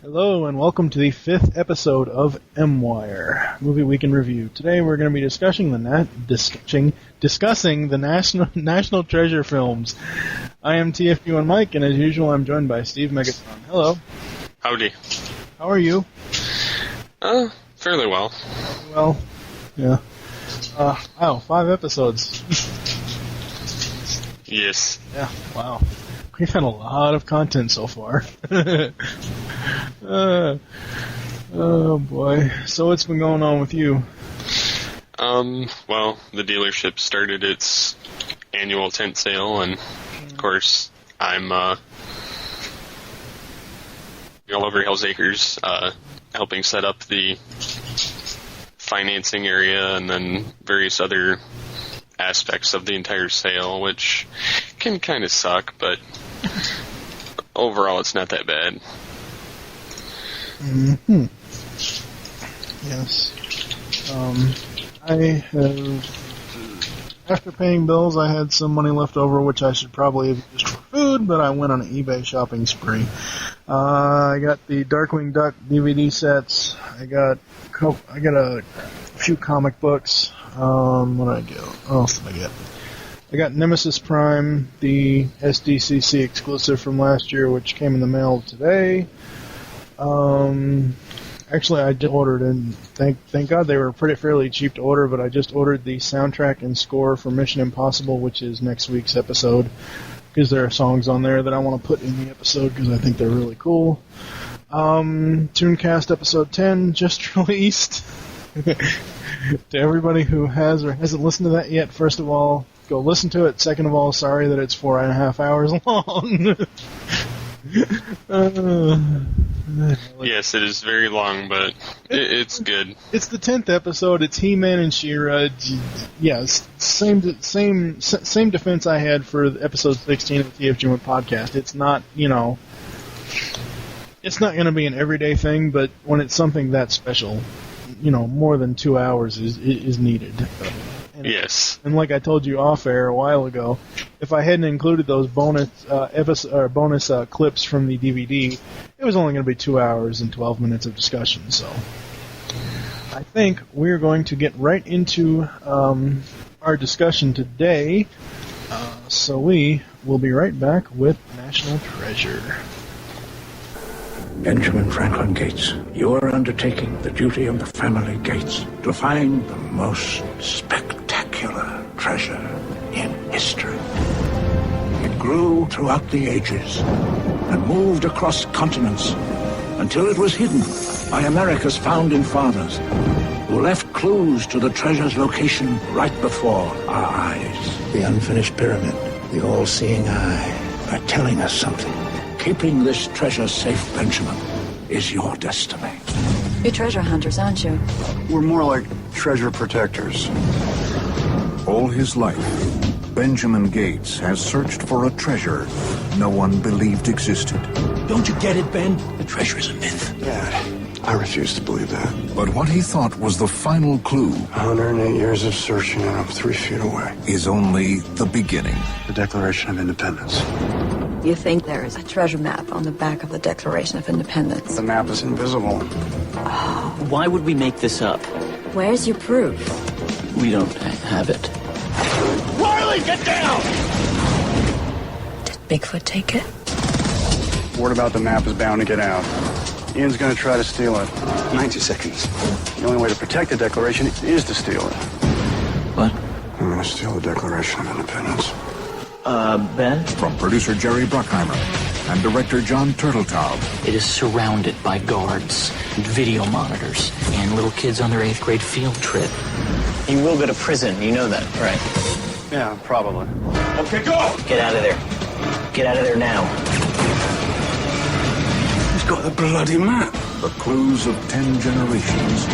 Hello and welcome to the 5th episode of M-Wire, Movie Week in Review. Today we're going to be discussing the National Treasure films. I am TFU1 Mike, and as usual I'm joined by Steve Megatron. Hello. Howdy. How are you? Fairly well. Well, yeah. 5 episodes. Yes. Yeah, wow. We've had a lot of content so far. Oh boy. So what's been going on with you? Well, the dealership started its annual tent sale, and of course, I'm all over Hell's Acres, helping set up the financing area and then various other aspects of the entire sale, which can kind of suck, but overall it's not that bad. Mm-hmm. Yes. I have, after paying bills, I had some money left over, which I should probably have used for food, but I went on an eBay shopping spree. I got the Darkwing Duck DVD sets. I got a few comic books. What did I get? What else did I get? I got Nemesis Prime, the SDCC exclusive from last year, which came in the mail today. Actually, I just ordered, and thank God they were fairly cheap to order, but I just ordered the soundtrack and score for Mission Impossible, which is next week's episode, because there are songs on there that I want to put in the episode because I think they're really cool. Tooncast episode 10 just released. To everybody who has or hasn't listened to that yet, first of all, go listen to it. Second of all, sorry that it's 4.5 hours long. Yes, it is very long, but it's good. It's the 10th episode. It's He-Man and She-Ra. Yes, same defense I had for episode 16 of the TFG1 podcast. It's not, it's not going to be an everyday thing, but when it's something that special, more than 2 hours is needed. Yes. And like I told you off air a while ago, if I hadn't included those bonus clips from the DVD, it was only going to be 2 hours and 12 minutes of discussion. So I think we're going to get right into our discussion today. So we will be right back with National Treasure. Benjamin Franklin Gates, you are undertaking the duty of the family Gates to find the most spectacular treasure in history. It grew throughout the ages and moved across continents until it was hidden by America's founding fathers, who left clues to the treasure's location right before our eyes. The unfinished pyramid, the all-seeing eye, are telling us something. Keeping this treasure safe, Benjamin, is your destiny. You're treasure hunters, aren't you? We're more like treasure protectors. All his life, Benjamin Gates has searched for a treasure no one believed existed. Don't you get it, Ben? The treasure is a myth. Dad, I refuse to believe that. But what he thought was the final clue 108 years of searching and I'm 3 feet away. is only the beginning. The Declaration of Independence. You think there is a treasure map on the back of the Declaration of Independence? The map is invisible. Why would we make this up? Where's your proof? We don't have it. Riley, get down! Did Bigfoot take it? Word about the map is bound to get out. Ian's gonna try to steal it. 90 seconds. The only way to protect the Declaration is to steal it. What? I'm gonna steal the Declaration of Independence. Ben? From producer Jerry Bruckheimer and director John Turteltaub. It is surrounded by guards, and video monitors, and little kids on their 8th grade field trip. You will go to prison, you know that, right? Yeah, probably. Okay, go! Get out of there. Get out of there now. He's got the bloody map. The clues of 10 generations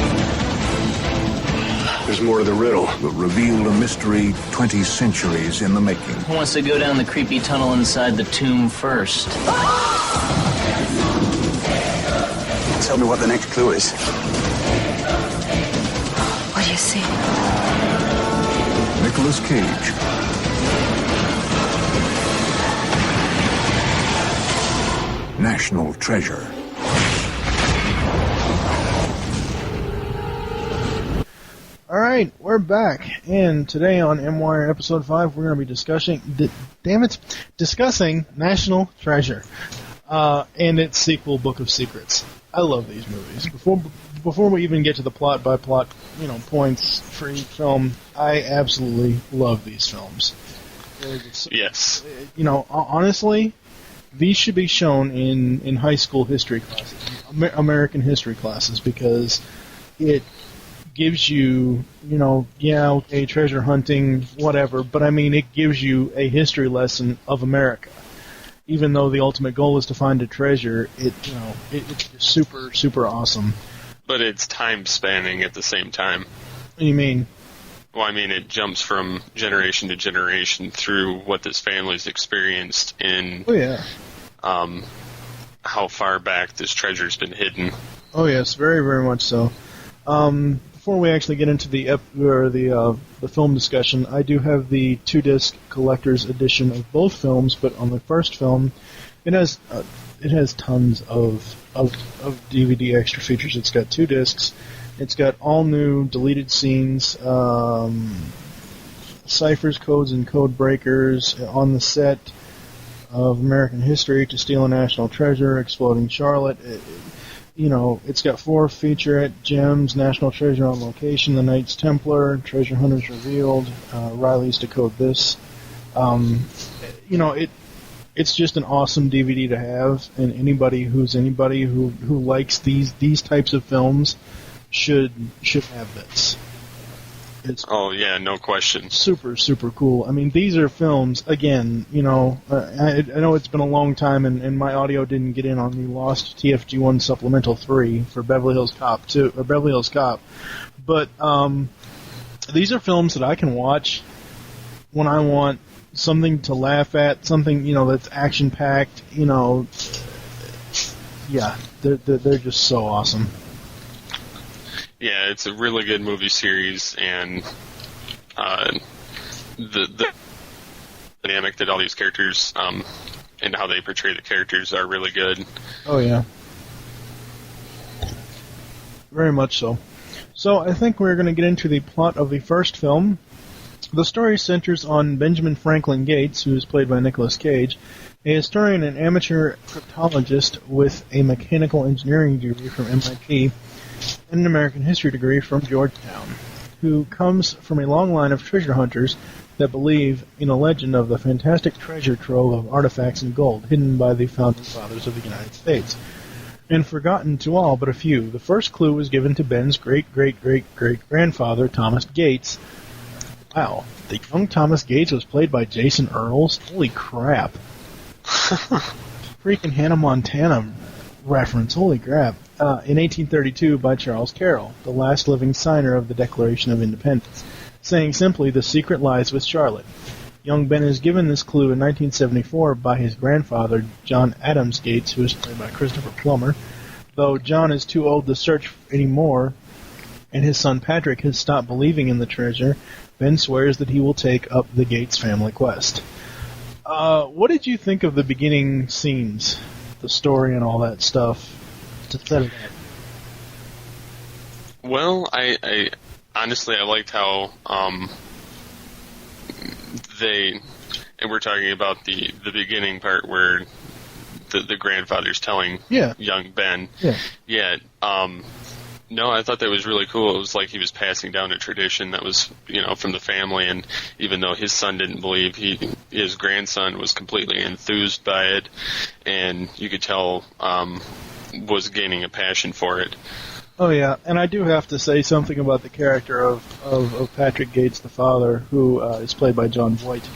There's more to the riddle. will reveal a mystery 20 centuries in the making. Who wants to go down the creepy tunnel inside the tomb first? Tell me what the next clue is. What do you see? Nicolas Cage national treasure. All right, we're back, and today on MWire Episode 5, we're going to be discussing National Treasure and its sequel, Book of Secrets. I love these movies. Before we even get to the plot-by-plot, points for each film, I absolutely love these films. Yes. Honestly, these should be shown in high school history classes, American history classes, because it gives you, treasure hunting, whatever, but it gives you a history lesson of America. Even though the ultimate goal is to find a treasure, it's just super, super awesome. But it's time spanning at the same time. What do you mean? Well, it jumps from generation to generation through what this family's experienced in how far back this treasure's been hidden. Oh yes, very, very much so. Before we actually get into the film discussion, I do have the 2-disc collector's edition of both films, but on the first film, it has tons of DVD extra features. It's got 2 discs. It's got all new deleted scenes, ciphers, codes, and code breakers on the set of American History, To Steal a National Treasure, Exploding Charlotte. It's got 4 featurette gems: National Treasure on Location, The Knights Templar, Treasure Hunters Revealed, Riley's Decode This. It's just an awesome DVD to have, and anybody who likes these types of films should have this. No question. Super, super cool. These are films, again, I know it's been a long time and my audio didn't get in on the Lost TFG1 Supplemental 3 for Beverly Hills Cop 2, or Beverly Hills Cop, but these are films that I can watch when I want something to laugh at, something, that's action-packed, they're just so awesome. Yeah, it's a really good movie series, and the dynamic that all these characters and how they portray the characters are really good. Oh, yeah. Very much so. So I think we're going to get into the plot of the first film. The story centers on Benjamin Franklin Gates, who is played by Nicolas Cage, a historian and amateur cryptologist with a mechanical engineering degree from MIT and an American history degree from Georgetown, who comes from a long line of treasure hunters that believe in a legend of the fantastic treasure trove of artifacts and gold hidden by the founding fathers of the United States, and forgotten to all but a few. The first clue was given to Ben's great-great-great-great-grandfather, Thomas Gates. Wow, the young Thomas Gates was played by Jason Earls? Holy crap. Freaking Hannah Montana reference, holy crap. In 1832 by Charles Carroll, the last living signer of the Declaration of Independence, saying simply, "The secret lies with Charlotte." Young Ben is given this clue in 1974 by his grandfather, John Adams Gates, who is played by Christopher Plummer. Though John is too old to search anymore, and his son Patrick has stopped believing in the treasure, Ben swears that he will take up the Gates family quest. What did you think of the beginning scenes, the story and all that stuff, to set it up? Well, I honestly, I liked how and we're talking about the beginning part where the grandfather's telling young Ben. Yeah. No, I thought that was really cool. It was like he was passing down a tradition that was, from the family, and even though his son didn't believe, his grandson was completely enthused by it, and you could tell was gaining a passion for it. Oh yeah, and I do have to say something about the character of Patrick Gates, the father, who is played by John Voight.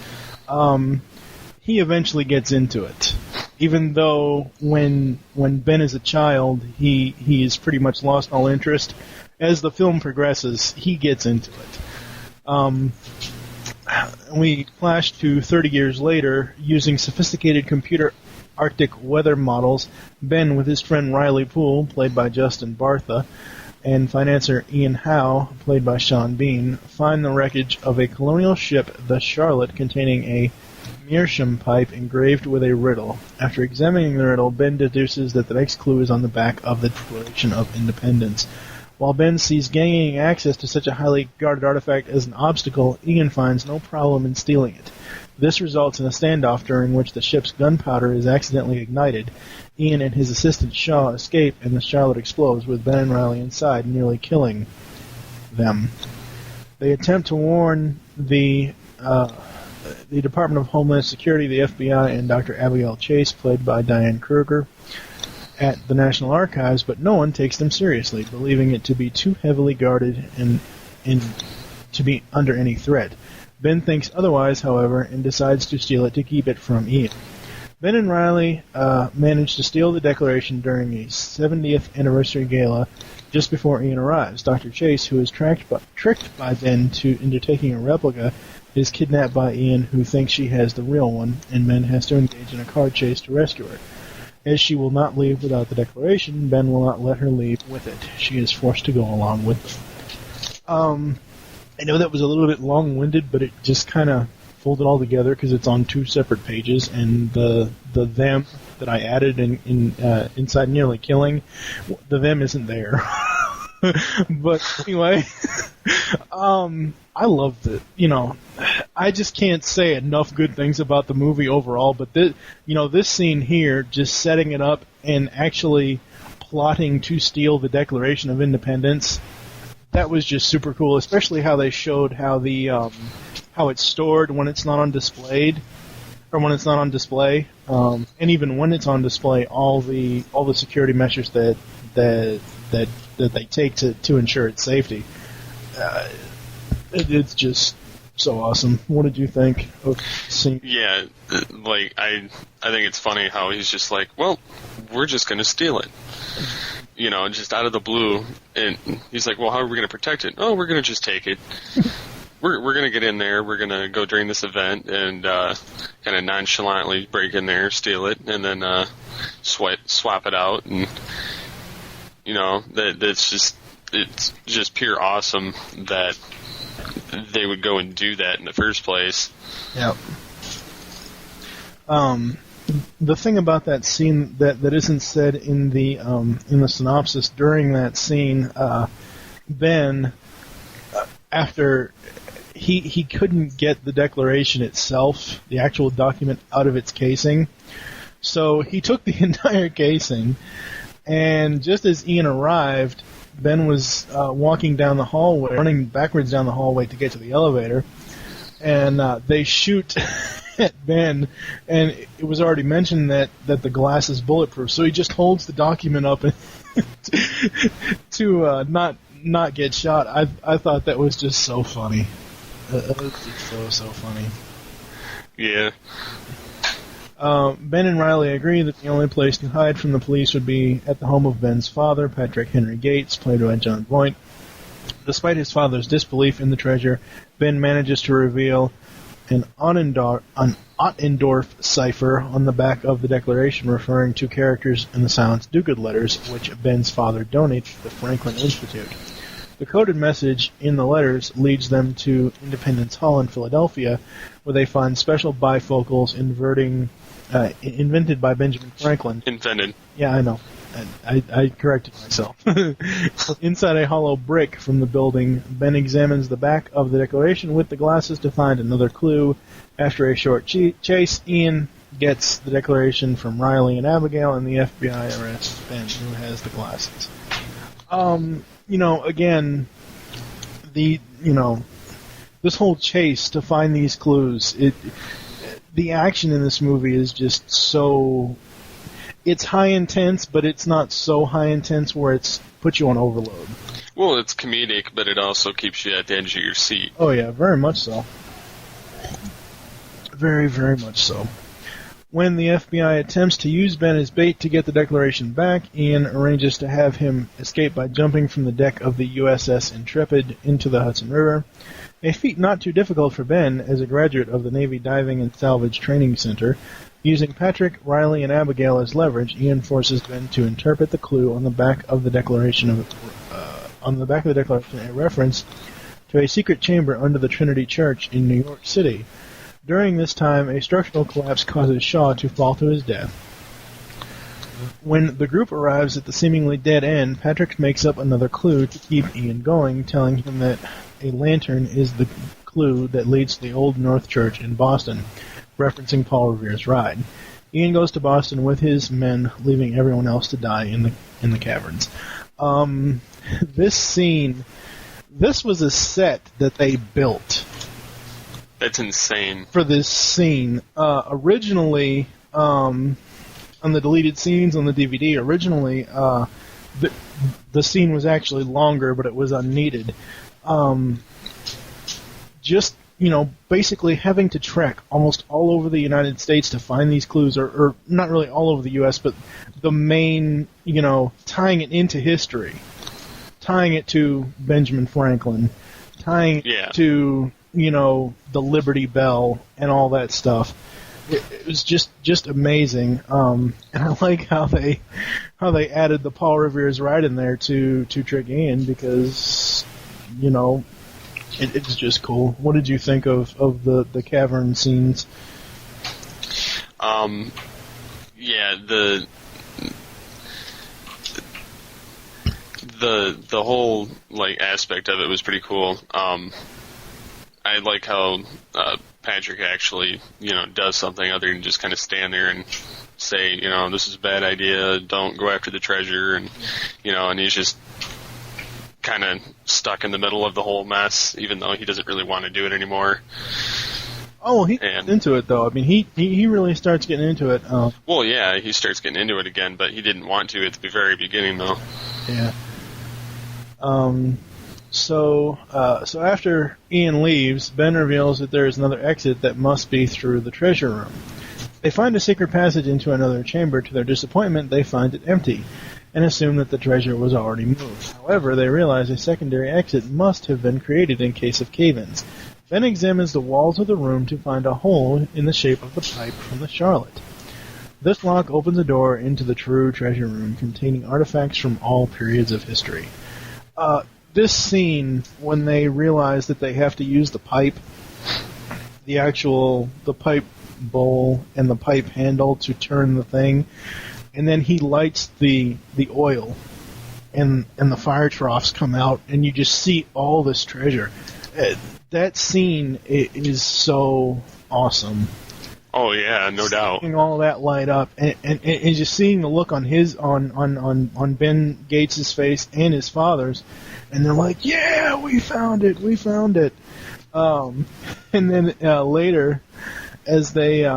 He eventually gets into it. Even though when Ben is a child, he's pretty much lost all interest. As the film progresses, he gets into it. We flash to 30 years later, using sophisticated computer Arctic weather models. Ben, with his friend Riley Poole, played by Justin Bartha, and financier Ian Howe, played by Sean Bean, find the wreckage of a colonial ship, the Charlotte, containing a meerschaum pipe engraved with a riddle. After examining the riddle, Ben deduces that the next clue is on the back of the Declaration of Independence. While Ben sees gaining access to such a highly guarded artifact as an obstacle, Ian finds no problem in stealing it. This results in a standoff during which the ship's gunpowder is accidentally ignited. Ian and his assistant Shaw escape, and the Charlotte explodes, with Ben and Riley inside, nearly killing them. They attempt to warn the Department of Homeland Security, the FBI, and Dr. Abigail Chase, played by Diane Kruger, at the National Archives, but no one takes them seriously, believing it to be too heavily guarded and to be under any threat. Ben thinks otherwise, however, and decides to steal it to keep it from Ian. Ben and Riley manage to steal the Declaration during a 70th anniversary gala just before Ian arrives. Dr. Chase, who is tricked by Ben into taking a replica, is kidnapped by Ian, who thinks she has the real one, and Ben has to engage in a car chase to rescue her. As she will not leave without the Declaration, Ben will not let her leave with it. She is forced to go along with them. I know that was a little bit long-winded, but it just kind of folded all together because it's on 2 separate pages, and the them that I added inside Nearly Killing, the them isn't there. But anyway, I loved it. I just can't say enough good things about the movie overall, but this scene here, just setting it up and actually plotting to steal the Declaration of Independence, that was just super cool, especially how they showed how how it's stored when it's not on display, and even when it's on display, all the security measures that they take to ensure its safety. It's just so awesome. What did you think of seeing? Yeah, I think it's funny how he's just like, well, we're just going to steal it. Just out of the blue. And he's like, well, how are we going to protect it? Oh, we're going to just take it. We're going to get in there. We're going to go during this event and kind of nonchalantly break in there, steal it, and then swap it out. And, it's just pure awesome that they would go and do that in the first place. Yep. The thing about that scene that isn't said in the synopsis during that scene, Ben, after he couldn't get the Declaration itself, the actual document, out of its casing, so he took the entire casing, and just as Ian arrived, Ben was walking down the hallway, running backwards down the hallway to get to the elevator, and they shoot at Ben, and it was already mentioned that the glass is bulletproof, so he just holds the document up to not get shot. I thought that was just so funny. It was just so funny. Yeah. Ben and Riley agree that the only place to hide from the police would be at the home of Ben's father, Patrick Henry Gates, played by John Voight. Despite his father's disbelief in the treasure, Ben manages to reveal an Ottendorf cipher on the back of the Declaration, referring to characters in the Silence Do-Good letters, which Ben's father donated to the Franklin Institute. The coded message in the letters leads them to Independence Hall in Philadelphia, where they find special bifocals invented by Benjamin Franklin. Invented. Yeah, I know. I corrected myself. Inside a hollow brick from the building, Ben examines the back of the Declaration with the glasses to find another clue. After a short chase, Ian gets the Declaration from Riley and Abigail, and the FBI arrests Ben, who has the glasses. Again, this whole chase to find these clues, the action in this movie is just so... It's high intense, but it's not so high intense where it's puts you on overload. Well, it's comedic, but it also keeps you at the edge of your seat. Oh yeah, very much so. Very, very much so. When the FBI attempts to use Ben as bait to get the Declaration back, Ian arranges to have him escape by jumping from the deck of the USS Intrepid into the Hudson River, a feat not too difficult for Ben as a graduate of the Navy Diving and Salvage Training Center. Using Patrick, Riley, and Abigail as leverage, Ian forces Ben to interpret the clue on the back of the Declaration, a reference to a secret chamber under the Trinity Church in New York City. During this time, a structural collapse causes Shaw to fall to his death. When the group arrives at the seemingly dead end, Patrick makes up another clue to keep Ian going, telling him that a lantern is the clue that leads to the Old North Church in Boston, referencing Paul Revere's ride. Ian goes to Boston with his men, leaving everyone else to die in the caverns. This scene, this was a set that they built. That's insane. For this scene. Originally, on the deleted scenes on the DVD, originally, the scene was actually longer, but it was unneeded. Just, basically having to trek almost all over the United States to find these clues, or not really all over the U.S., but the main, tying it into history, tying it to Benjamin Franklin, tying it to, the Liberty Bell and all that stuff. It was just amazing. And I like how they added the Paul Revere's ride in there to trick Ian, because, it's just cool. What did you think of the cavern scenes? The whole aspect of it was pretty cool. I like how Patrick actually does something other than just kind of stand there and say, this is a bad idea, don't go after the treasure, and and he's just kind of stuck in the middle of the whole mess, even though he doesn't really want to do it anymore. Oh, he gets into it, though. I mean, he really starts getting into it. Well, yeah, he starts getting into it again, but he didn't want to at the very beginning, though. Yeah. So after Ian leaves, Ben reveals that there is another exit that must be through the treasure room. They find a secret passage into another chamber. To their disappointment, they find it empty, and assume that the treasure was already moved. However, they realize a secondary exit must have been created in case of cave-ins. Ben examines the walls of the room to find a hole in the shape of the pipe from the Charlotte. This lock opens a door into the true treasure room, containing artifacts from all periods of history. This scene, when they realize that they have to use the pipe, the pipe bowl and the pipe handle to turn the thing, and then he lights the oil, and the fire troughs come out, and you just see all this treasure. That scene is so awesome. Oh yeah, no doubt. Seeing all that light up, and just seeing the look on on Ben Gates' face and his father's, and they're like, "Yeah, we found it. And then later, as they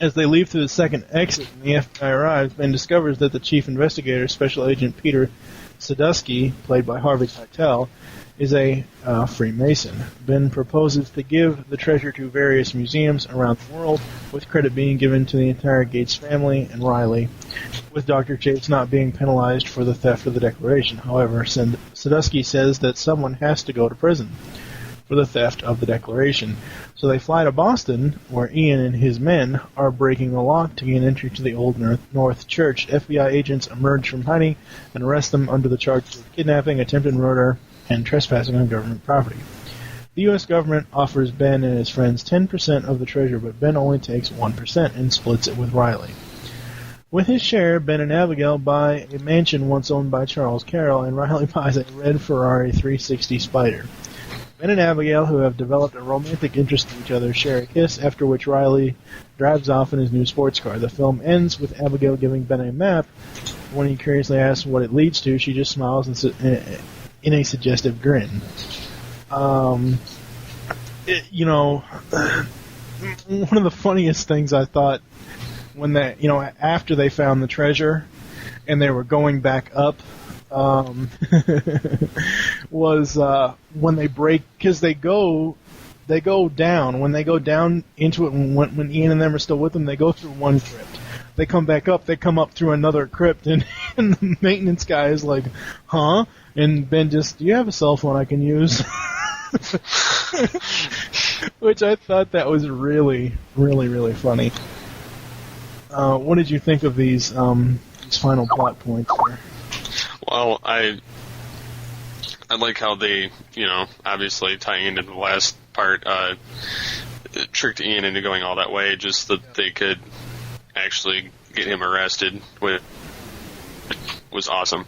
leave through the second exit and the FBI arrives, Ben discovers that the chief investigator, Special Agent Peter Sadusky, played by Harvey Keitel, is a Freemason. Ben proposes to give the treasure to various museums around the world, with credit being given to the entire Gates family and Riley, with Dr. Chase not being penalized for the theft of the Declaration. However, Sadusky says that someone has to go to prison for the theft of the Declaration. So they fly to Boston, where Ian and his men are breaking the lock to gain entry to the Old North Church. FBI agents emerge from hiding and arrest them under the charges of kidnapping, attempted murder, and trespassing on government property. The U.S. government offers Ben and his friends 10% of the treasure, but Ben only takes 1% and splits it with Riley. With his share, Ben and Abigail buy a mansion once owned by Charles Carroll, and Riley buys a red Ferrari 360 Spider. Ben and Abigail, who have developed a romantic interest in each other, share a kiss, after which Riley drives off in his new sports car. The film ends with Abigail giving Ben a map. When he curiously asks what it leads to, she just smiles in a suggestive grin. One of the funniest things I thought when after they found the treasure and they were going back up, was when they break, because they go down. When they go down into it, when Ian and them are still with them, they go through one crypt. They come back up. They come up through another crypt, and the maintenance guy is like, "Huh?" And Ben just, "Do you have a cell phone I can use?" Which I thought that was really, really, really funny. What did you think of these final plot points there? Well, I like how they, obviously tying into the last part tricked Ian into going all that way just so that they could actually get him arrested, which was awesome.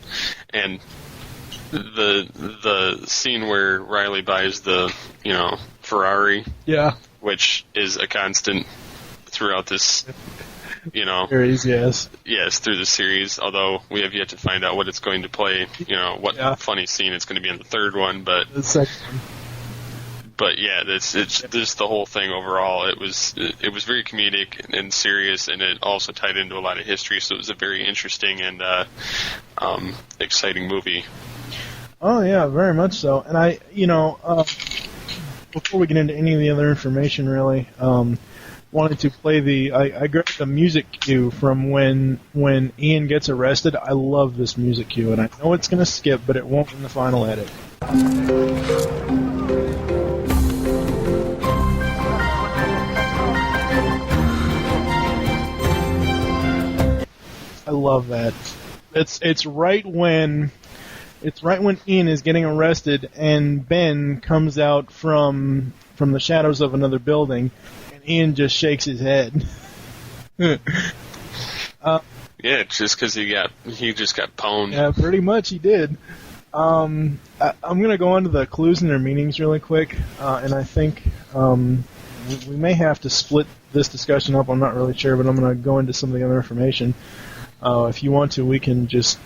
And the scene where Riley buys the Ferrari, which is a constant throughout this, series, yes, through the series. Although we have yet to find out what it's going to play, what funny scene it's going to be in the third one, but the second one. But yeah, it's just the whole thing overall. It was very comedic and serious, and it also tied into a lot of history. So it was a very interesting and exciting movie. Oh yeah, very much so. And I, before we get into any of the other information, really, wanted to play I grabbed the music cue from when Ian gets arrested. I love this music cue, and I know it's going to skip, but it won't in the final edit. I love that. It's right when Ian is getting arrested and Ben comes out from the shadows of another building, and Ian just shakes his head. Yeah, just because he just got pwned. Yeah, pretty much he did. I'm going to go on to the clues and their meanings really quick, and I think we may have to split this discussion up. I'm not really sure, but I'm going to go into some of the other information. If you want to, we can just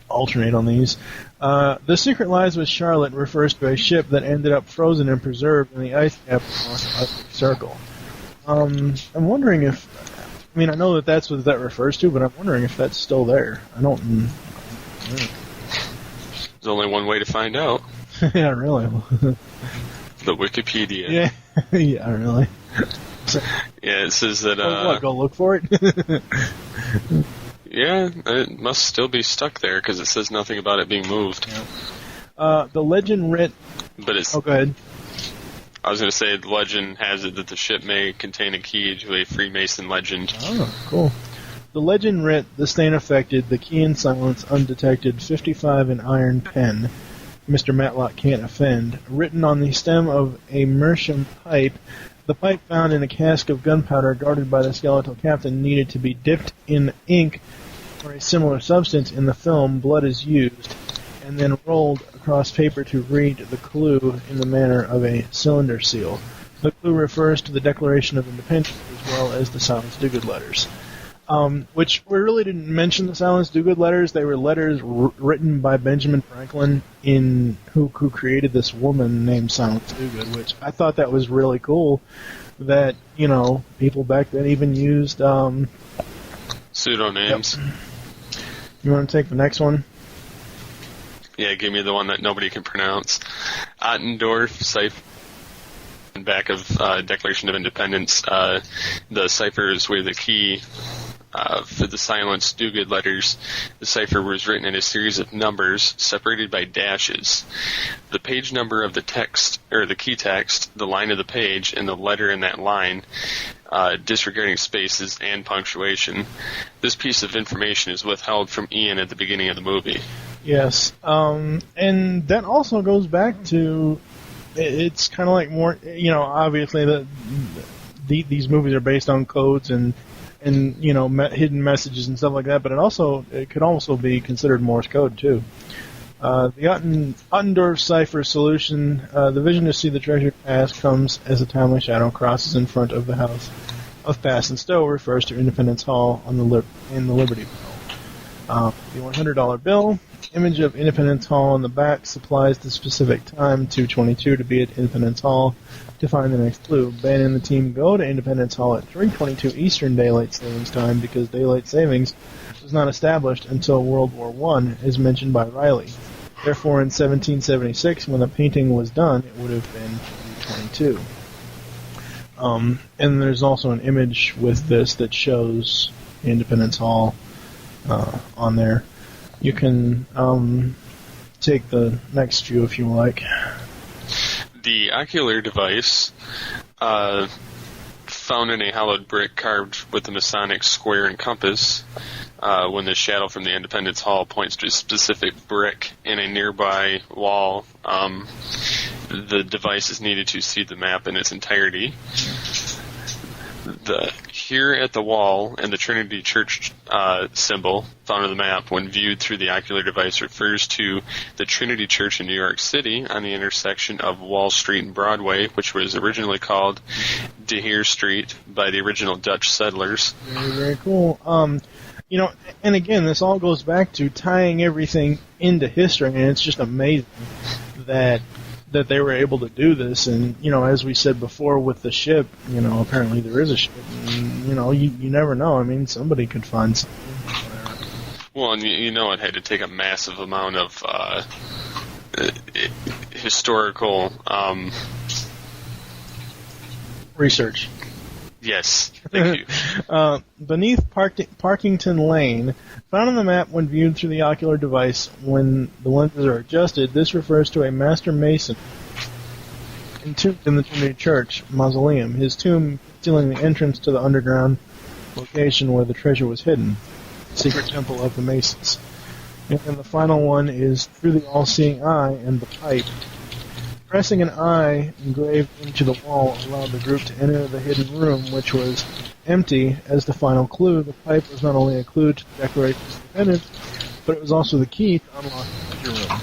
alternate on these. The Secret Lies with Charlotte refers to a ship that ended up frozen and preserved in the ice cap across the Arctic Circle. I'm wondering if... I know that's what that refers to, but I'm wondering if that's still there. I don't... There's only one way to find out. Yeah, really. The Wikipedia. Yeah, yeah, really. Yeah, it says that... go look for it? Yeah, it must still be stuck there, because it says nothing about it being moved. Yeah. The legend writ... But it's... Oh, go ahead. I was going to say, the legend has it that the ship may contain a key to a Freemason legend. Oh, cool. The legend writ, the stain affected, the key in silence, undetected, 55 in iron pen. Mr. Matlock can't offend. Written on the stem of a meerschaum pipe... The pipe found in a cask of gunpowder guarded by the skeletal captain needed to be dipped in ink or a similar substance in the film blood is used, and then rolled across paper to read the clue in the manner of a cylinder seal. The clue refers to the Declaration of Independence as well as the Silence Dogood letters. Which we really didn't mention the Silence Dogood letters. They were letters written by Benjamin Franklin who created this woman named Silence Dogood, which I thought that was really cool that, people back then even used pseudonyms. Yep. You want to take the next one? Yeah, give me the one that nobody can pronounce. Ottendorf cipher. Back of Declaration of Independence, the cipher is where the key for the Silence Dogood letters. The cipher was written in a series of numbers separated by dashes. The page number of the text, or the key text, the line of the page, and the letter in that line, disregarding spaces and punctuation. This piece of information is withheld from Ian at the beginning of the movie. Yes, and that also goes back to... It's kind of like more, obviously these movies are based on codes and hidden messages and stuff like that, but it could also be considered Morse code too. The Ottendorf cipher solution, the vision to see the treasure pass comes as a timely shadow crosses in front of the house of Pass and Stowe, refers to Independence Hall in the Liberty Bell. The $100 bill. Image of Independence Hall on the back supplies the specific time, 2:22, to be at Independence Hall to find the next clue. Ben and the team go to Independence Hall at 3:22 Eastern Daylight Savings Time because daylight savings was not established until World War I, as mentioned by Riley. Therefore, in 1776, when the painting was done, it would have been 3:22. And there's also an image with this that shows Independence Hall on there. You can take the next few if you like. The ocular device, found in a hollowed brick carved with the Masonic square and compass, when the shadow from the Independence Hall points to a specific brick in a nearby wall. the device is needed to see the map in its entirety. The "here at the wall" and the Trinity Church symbol found on the map when viewed through the ocular device refers to the Trinity Church in New York City on the intersection of Wall Street and Broadway, which was originally called De Heer Street by the original Dutch settlers. Very, very cool. And again, this all goes back to tying everything into history, and it's just amazing that they were able to do this. And, as we said before with the ship, apparently there is a ship. And, you never know. I mean, somebody could find something. Well, and it had to take a massive amount of historical research. Yes, thank you. Beneath Parkington Lane, found on the map when viewed through the ocular device when the lenses are adjusted, this refers to a master mason entombed in the Trinity Church mausoleum. His tomb concealing the entrance to the underground location where the treasure was hidden, the secret temple of the Masons. And the final one is through the all-seeing eye and the pipe. Pressing an eye engraved into the wall allowed the group to enter the hidden room, which was empty. As the final clue, the pipe was not only a clue to the Declaration of Independence, but it was also the key to unlock the treasure room.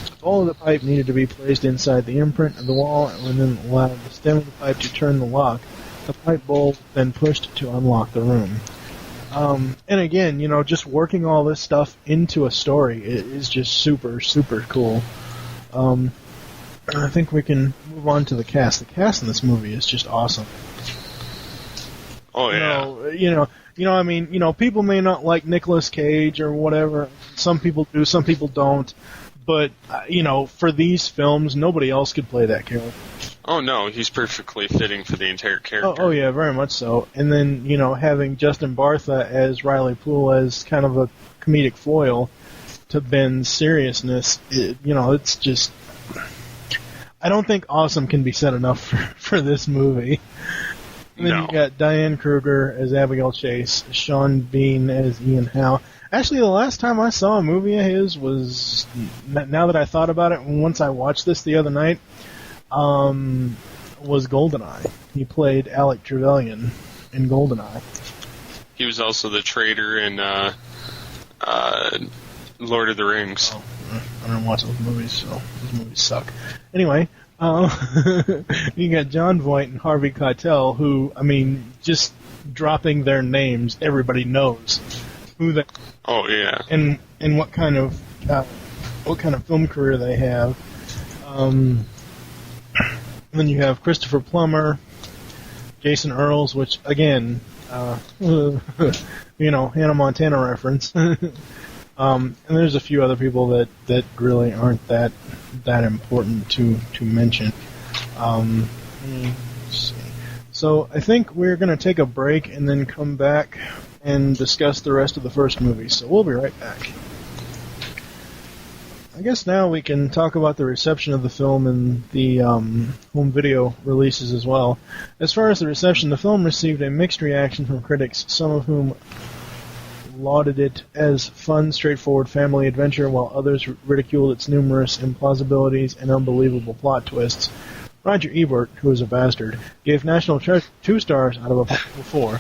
The bowl of the pipe needed to be placed inside the imprint of the wall, and then allowed the stem of the pipe to turn the lock. The pipe bowl was then pushed to unlock the room. And again, just working all this stuff into a story is just super, super cool. I think we can move on to the cast. The cast in this movie is just awesome. Oh yeah. I mean, people may not like Nicolas Cage or whatever. Some people do, some people don't. But for these films, nobody else could play that character. Oh no, he's perfectly fitting for the entire character. Oh yeah, very much so. And then having Justin Bartha as Riley Poole as kind of a comedic foil to Ben's seriousness, it's just. I don't think awesome can be said enough for this movie. And then you got Diane Kruger as Abigail Chase, Sean Bean as Ian Howe. Actually, the last time I saw a movie of his was, now that I thought about it, once I watched this the other night, was GoldenEye. He played Alec Trevelyan in GoldenEye. He was also the traitor in Lord of the Rings. Oh, I don't watch those movies, so those movies suck. Anyway, you got John Voight and Harvey Keitel, who, just dropping their names, everybody knows who they. Oh yeah. And what kind of film career they have. Then you have Christopher Plummer, Jason Earls, which again, Hannah Montana reference. And there's a few other people that really aren't that important to mention. Let's see. So I think we're going to take a break and then come back and discuss the rest of the first movie. So we'll be right back. I guess now we can talk about the reception of the film and the home video releases as well. As far as the reception, the film received a mixed reaction from critics, some of whom lauded it as fun, straightforward family adventure, while others ridiculed its numerous implausibilities and unbelievable plot twists. Roger Ebert, who is a bastard, gave National Treasure 2 stars out of a possible 4,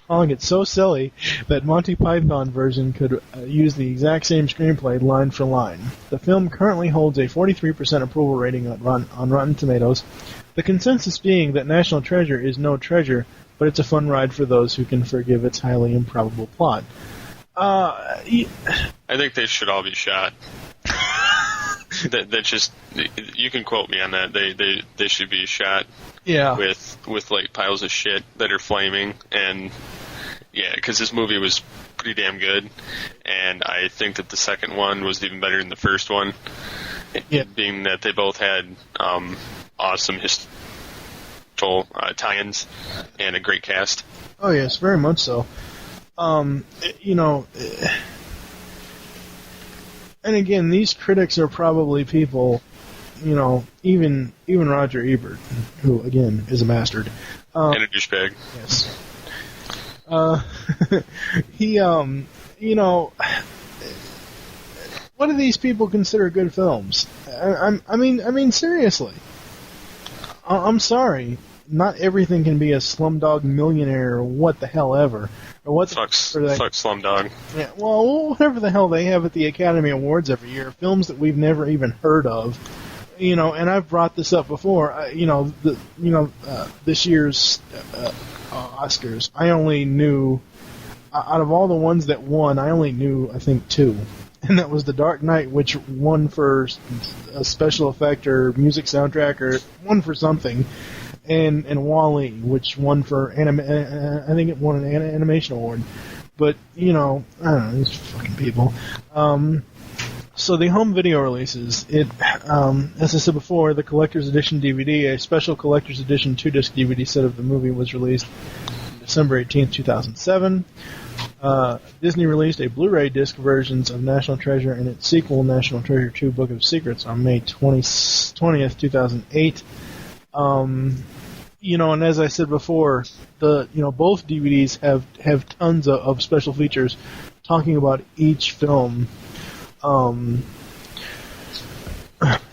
calling it so silly that Monty Python version could use the exact same screenplay line for line. The film currently holds a 43% approval rating on Rotten Tomatoes, the consensus being that National Treasure is no treasure, but it's a fun ride for those who can forgive its highly improbable plot. I think they should all be shot. that just, you can quote me on that. They should be shot. Yeah. With like piles of shit that are flaming, and yeah, because this movie was pretty damn good, and I think that the second one was even better than the first one. Yeah. Being that they both had awesome historical tie-ins and a great cast. Oh yes, very much so. And again, these critics are probably people, even Roger Ebert, who again is a bastard. And a douchebag. Yes. What do these people consider good films? I mean, seriously. I'm sorry. Not everything can be a Slumdog Millionaire or what the hell ever. Or what fuck Slumdog. Yeah, well, whatever the hell they have at the Academy Awards every year, films that we've never even heard of. And I've brought this up before. This year's Oscars, I only knew, out of all the ones that won, I only knew, I think, 2. And that was The Dark Knight, which won for a special effect or music soundtrack, or won for something, and Wall-E, which won for I think it won an animation award. But, I don't know, these fucking people. So the home video releases, as I said before, the collector's edition DVD, a special collector's edition 2-disc DVD set of the movie was released December 18th, 2007. Disney released a Blu-ray disc versions of National Treasure and its sequel, National Treasure 2: Book of Secrets, on May 20th, 2008. And as I said before, both DVDs have tons of special features talking about each film.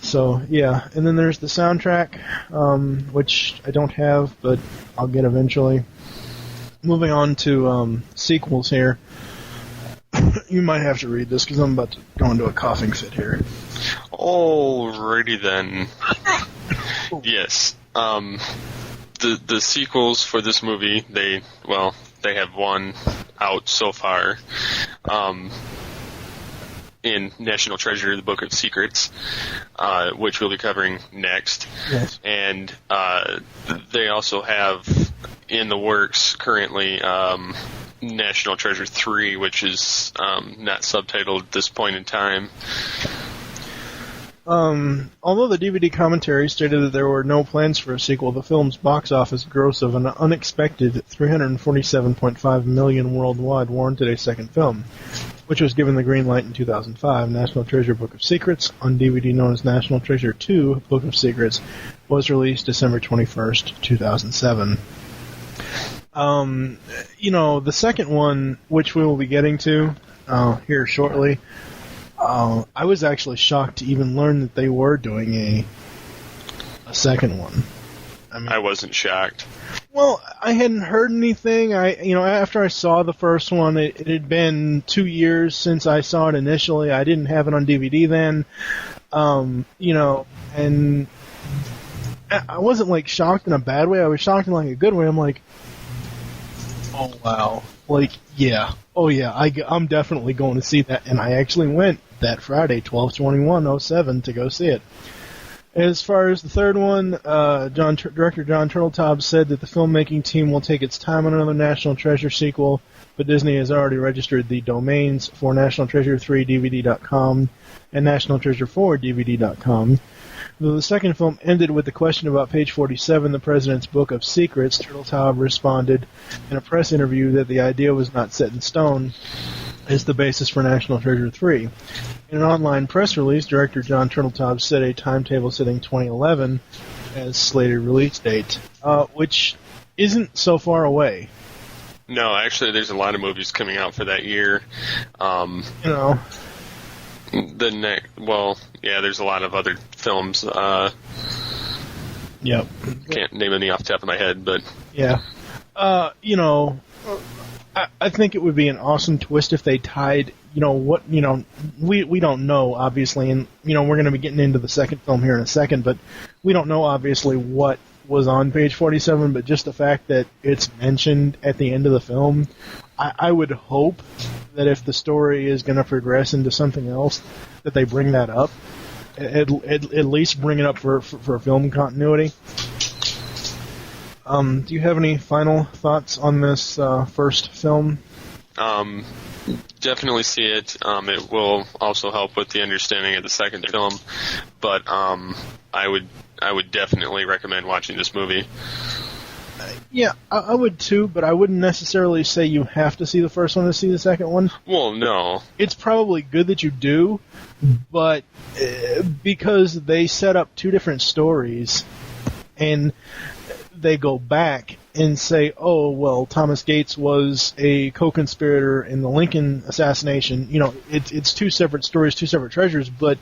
So yeah, and then there's the soundtrack, which I don't have, but I'll get eventually. Moving on to sequels here. You might have to read this because I'm about to go into a coughing fit here. Alrighty then. Yes. The sequels for this movie, they have one out so far. In National Treasure, the Book of Secrets, which we'll be covering next. Yes. And they also have in the works currently National Treasure 3, which is not subtitled at this point in time. Although the DVD commentary stated that there were no plans for a sequel, the film's box office gross of an unexpected $347.5 million worldwide warranted a second film, which was given the green light in 2005. National Treasure Book of Secrets, on DVD known as National Treasure 2 Book of Secrets, was released December 21st, 2007. The second one, which we will be getting to here shortly, I was actually shocked to even learn that they were doing a second one. I wasn't shocked. Well, I hadn't heard anything. After I saw the first one, it had been 2 years since I saw it initially. I didn't have it on DVD then. And I wasn't shocked in a bad way. I was shocked in a good way. I'm like, oh wow, yeah, oh yeah, I'm definitely going to see that, and I actually went that Friday, 12/21/07, to go see it. As far as the third one, director John Turteltaub said that the filmmaking team will take its time on another National Treasure sequel, but Disney has already registered the domains for National Treasure 3 DVD.com and National Treasure 4 DVD.com. Though the second film ended with the question about page 47, the President's Book of Secrets, Turteltaub responded in a press interview that the idea was not set in stone as the basis for National Treasure 3. In an online press release, director John Turteltaub set a timetable setting 2011 as slated release date, which isn't so far away. No, actually, there's a lot of movies coming out for that year. There's a lot of other films. Yep. Can't name any off the top of my head, but yeah. I think it would be an awesome twist if they tied, we don't know, obviously, and, we're going to be getting into the second film here in a second, but we don't know, obviously, what was on page 47, but just the fact that it's mentioned at the end of the film, I would hope that if the story is going to progress into something else, that they bring that up. At least bring it up for film continuity. Do you have any final thoughts on this first film? Definitely see it. It will also help with the understanding of the second film, but I would definitely recommend watching this movie. Yeah, I would too, but I wouldn't necessarily say you have to see the first one to see the second one. Well, no. It's probably good that you do, but because they set up two different stories, and they go back, and say, oh, well, Thomas Gates was a co-conspirator in the Lincoln assassination. You know, it's two separate stories, two separate treasures, but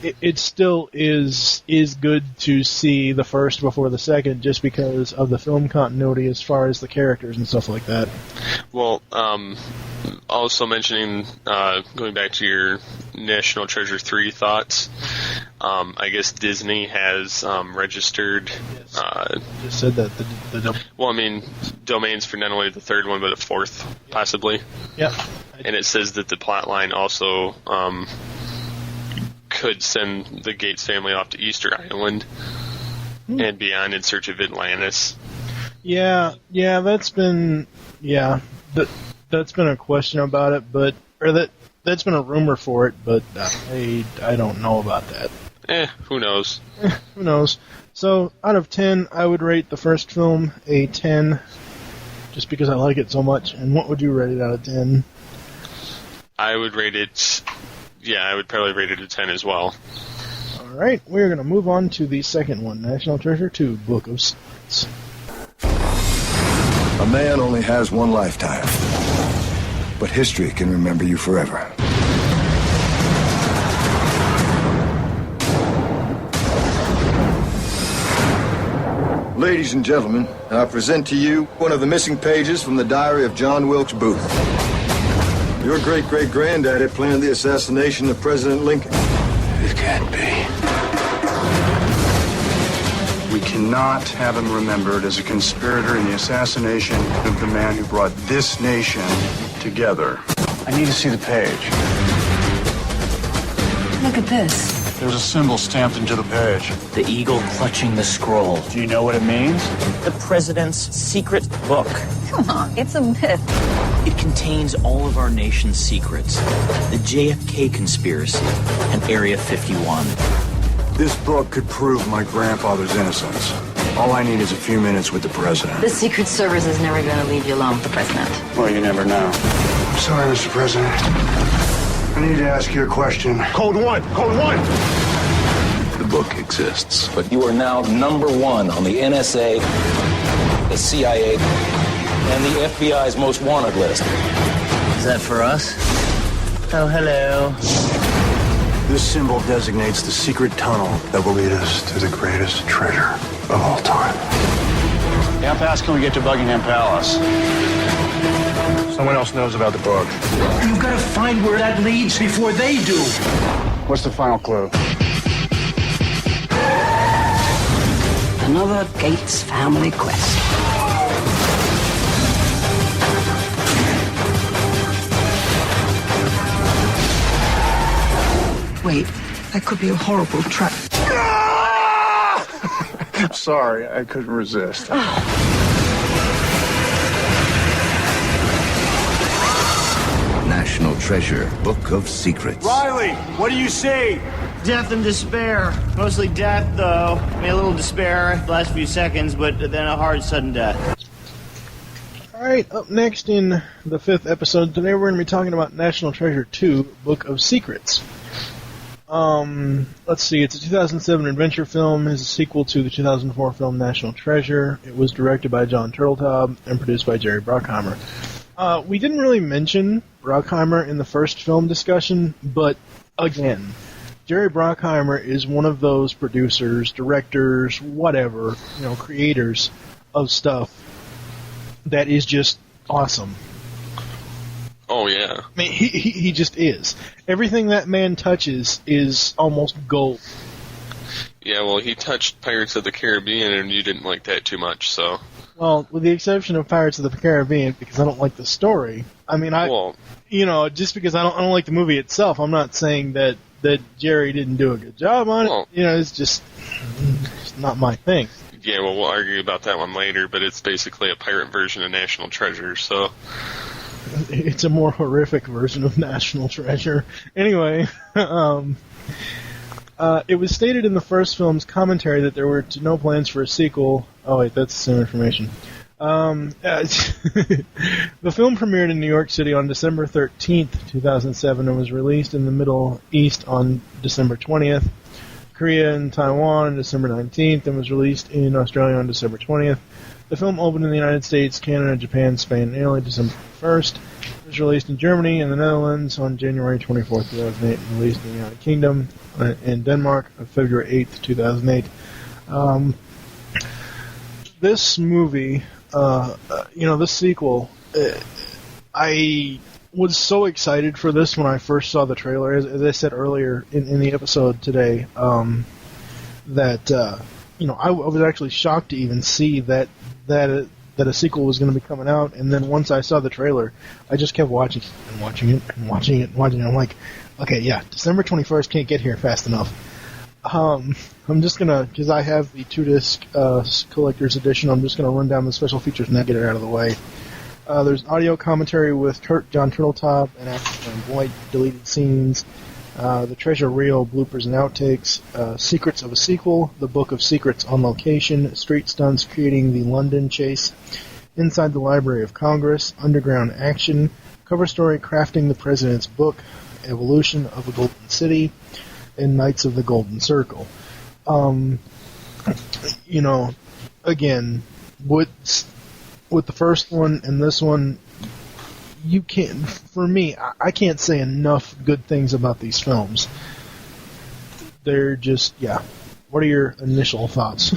it still is good to see the first before the second just because of the film continuity as far as the characters and stuff like that. Well, also mentioning, going back to your National Treasure 3 thoughts, I guess Disney has registered... just said that. Well, I mean, domains for not only the third one, but a fourth, possibly. Yeah. And it says that the plot line also could send the Gates family off to Easter Island and beyond in search of Atlantis. Yeah, that's been... Yeah, that's been a question about it, that's been a rumor for it, but I don't know about that. Who knows? Who knows? So, out of 10, I would rate the first film a 10, just because I like it so much. And what would you rate it out of 10? I would rate it... Yeah, I would probably rate it a 10 as well. Alright, we're going to move on to the second one, National Treasure 2, Book of Secrets. A man only has one lifetime, but history can remember you forever. Ladies and gentlemen, I present to you one of the missing pages from the diary of John Wilkes Booth. Your great-great-granddaddy planned the assassination of President Lincoln. It can't be. We cannot have him remembered as a conspirator in the assassination of the man who brought this nation together. I need to see the page. Look at this. There's a symbol stamped into the page. The eagle clutching the scroll. Do you know what it means? The president's secret book. Come on, it's a myth. It contains all of our nation's secrets. The JFK conspiracy and Area 51. This book could prove my grandfather's innocence. All I need is a few minutes with the president. The Secret Service is never going to leave you alone with the president. Well, you never know. I'm sorry, Mr. President. I need to ask you a question. Code 1! Code 1! The book exists, but you are now number one on the NSA, the CIA, and the FBI's most wanted list. Is that for us? Oh, hello. This symbol designates the secret tunnel that will lead us to the greatest treasure of all time. How fast can we get to Buckingham Palace? Someone else knows about the book. You've got to find where that leads before they do. What's the final clue? Another Gates family quest. Wait, that could be a horrible trap. Sorry, I couldn't resist. National Treasure, Book of Secrets. Riley, what do you see? Death and despair. Mostly death, though. I mean, a little despair the last few seconds, but then a hard, sudden death. Alright, up next in the 5th episode, today we're going to be talking about National Treasure 2, Book of Secrets. Let's see, it's a 2007 adventure film. It's a sequel to the 2004 film National Treasure. It was directed by John Turteltaub and produced by Jerry Bruckheimer. We didn't really mention Bruckheimer in the first film discussion, but again, Jerry Bruckheimer is one of those producers, directors, whatever, creators of stuff that is just awesome. Oh, yeah. I mean, he just is. Everything that man touches is almost gold. Yeah, well, he touched Pirates of the Caribbean, and you didn't like that too much, so... Well, with the exception of Pirates of the Caribbean, because I don't like the story. I mean, just because I don't like the movie itself, I'm not saying that Jerry didn't do a good job on it. It's just not my thing. Yeah, well, we'll argue about that one later, but it's basically a pirate version of National Treasure, so... It's a more horrific version of National Treasure. Anyway, it was stated in the first film's commentary that there were no plans for a sequel. Oh, wait, that's the same information. The film premiered in New York City on December 13th, 2007, and was released in the Middle East on December 20th. Korea and Taiwan on December 19th and was released in Australia on December 20th. The film opened in the United States, Canada, Japan, Spain, and Italy December 1st. It was released in Germany and the Netherlands on January 24th, 2008, and released in the United Kingdom and Denmark on February 8th, 2008. This movie, this sequel, I was so excited for this when I first saw the trailer. As I said earlier in the episode today, that I was actually shocked to even see that a sequel was going to be coming out. And then once I saw the trailer, I just kept watching it and watching it and watching it and watching it. I'm like, okay, yeah, December 21st can't get here fast enough. I'm just gonna, because I have the 2-disc collector's edition, I'm just gonna run down the special features and get it out of the way. There's audio commentary with John Turtletop and actor Aaron Boyd, deleted scenes, the treasure reel, bloopers and outtakes, secrets of a sequel, the book of secrets on location, street stunts creating the London chase, inside the Library of Congress, underground action, cover story crafting the president's book, evolution of a golden city, and Knights of the Golden Circle. Again, with the first one and this one, you can't, for me, I can't say enough good things about these films. They're just, yeah. What are your initial thoughts?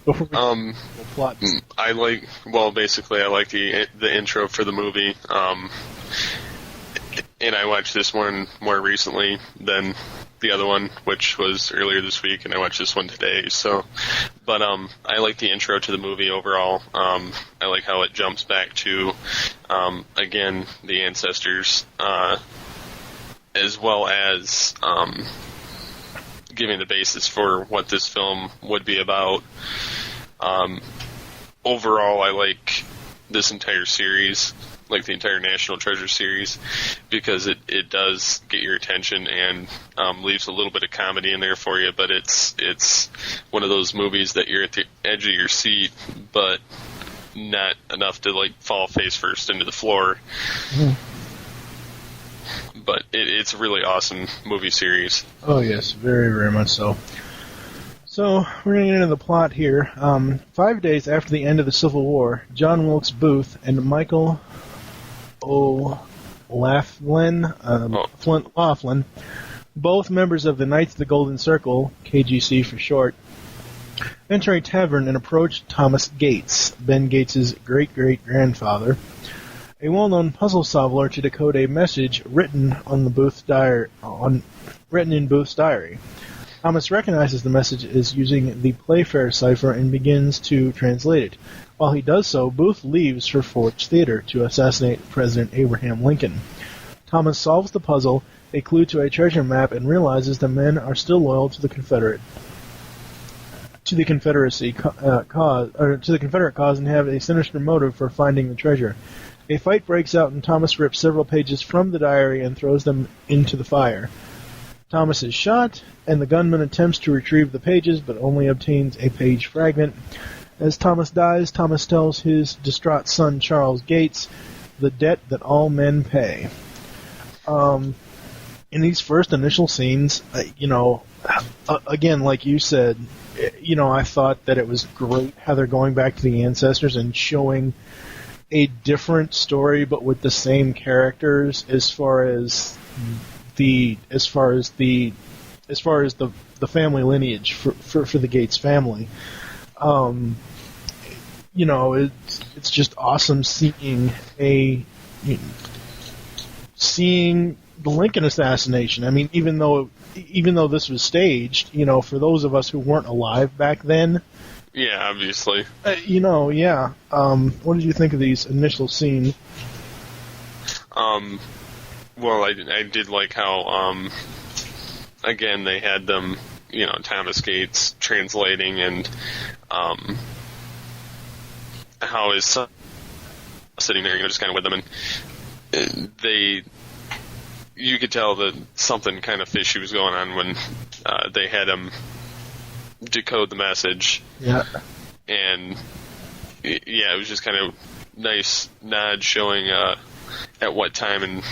Plot. I like the intro for the movie. And I watched this one more recently than the other one, which was earlier this week, and I watched this one today. But I like the intro to the movie overall. I like how it jumps back to, again, the ancestors, as well as giving the basis for what this film would be about. Overall, I like this entire series, like the entire National Treasure series, because it does get your attention and leaves a little bit of comedy in there for you, but it's one of those movies that you're at the edge of your seat, but not enough to like fall face first into the floor. But it's a really awesome movie series. Oh yes, very, very much so. So, we're going to get into the plot here. 5 days after the end of the Civil War, John Wilkes Booth and Michael O'Laughlin, both members of the Knights of the Golden Circle, KGC for short, enter a tavern and approach Thomas Gates, Ben Gates' great-great-grandfather, a well-known puzzle solver, to decode a message written in Booth's diary. Thomas recognizes the message as using the Playfair cipher and begins to translate it. While he does so, Booth leaves for Ford's Theater to assassinate President Abraham Lincoln. Thomas solves the puzzle, a clue to a treasure map, and realizes the men are still loyal to the Confederate cause and have a sinister motive for finding the treasure. A fight breaks out, and Thomas rips several pages from the diary and throws them into the fire. Thomas is shot, and the gunman attempts to retrieve the pages, but only obtains a page fragment. As Thomas dies, Thomas tells his distraught son, Charles Gates, the debt that all men pay. In these first initial scenes, again, like you said, I thought that it was great how they're going back to the ancestors and showing a different story, but with the same characters as far as the family lineage for the Gates family. It's just awesome seeing the Lincoln assassination. I mean, even though this was staged, for those of us who weren't alive back then. Yeah, obviously. Yeah. What did you think of these initial scenes? Well, I did like how, again, they had them, Thomas Gates translating, and how his son sitting there, just kind of with them, and you could tell that something kind of fishy was going on when they had him decode the message. Yeah. And, it was just kind of nice nod showing at what time and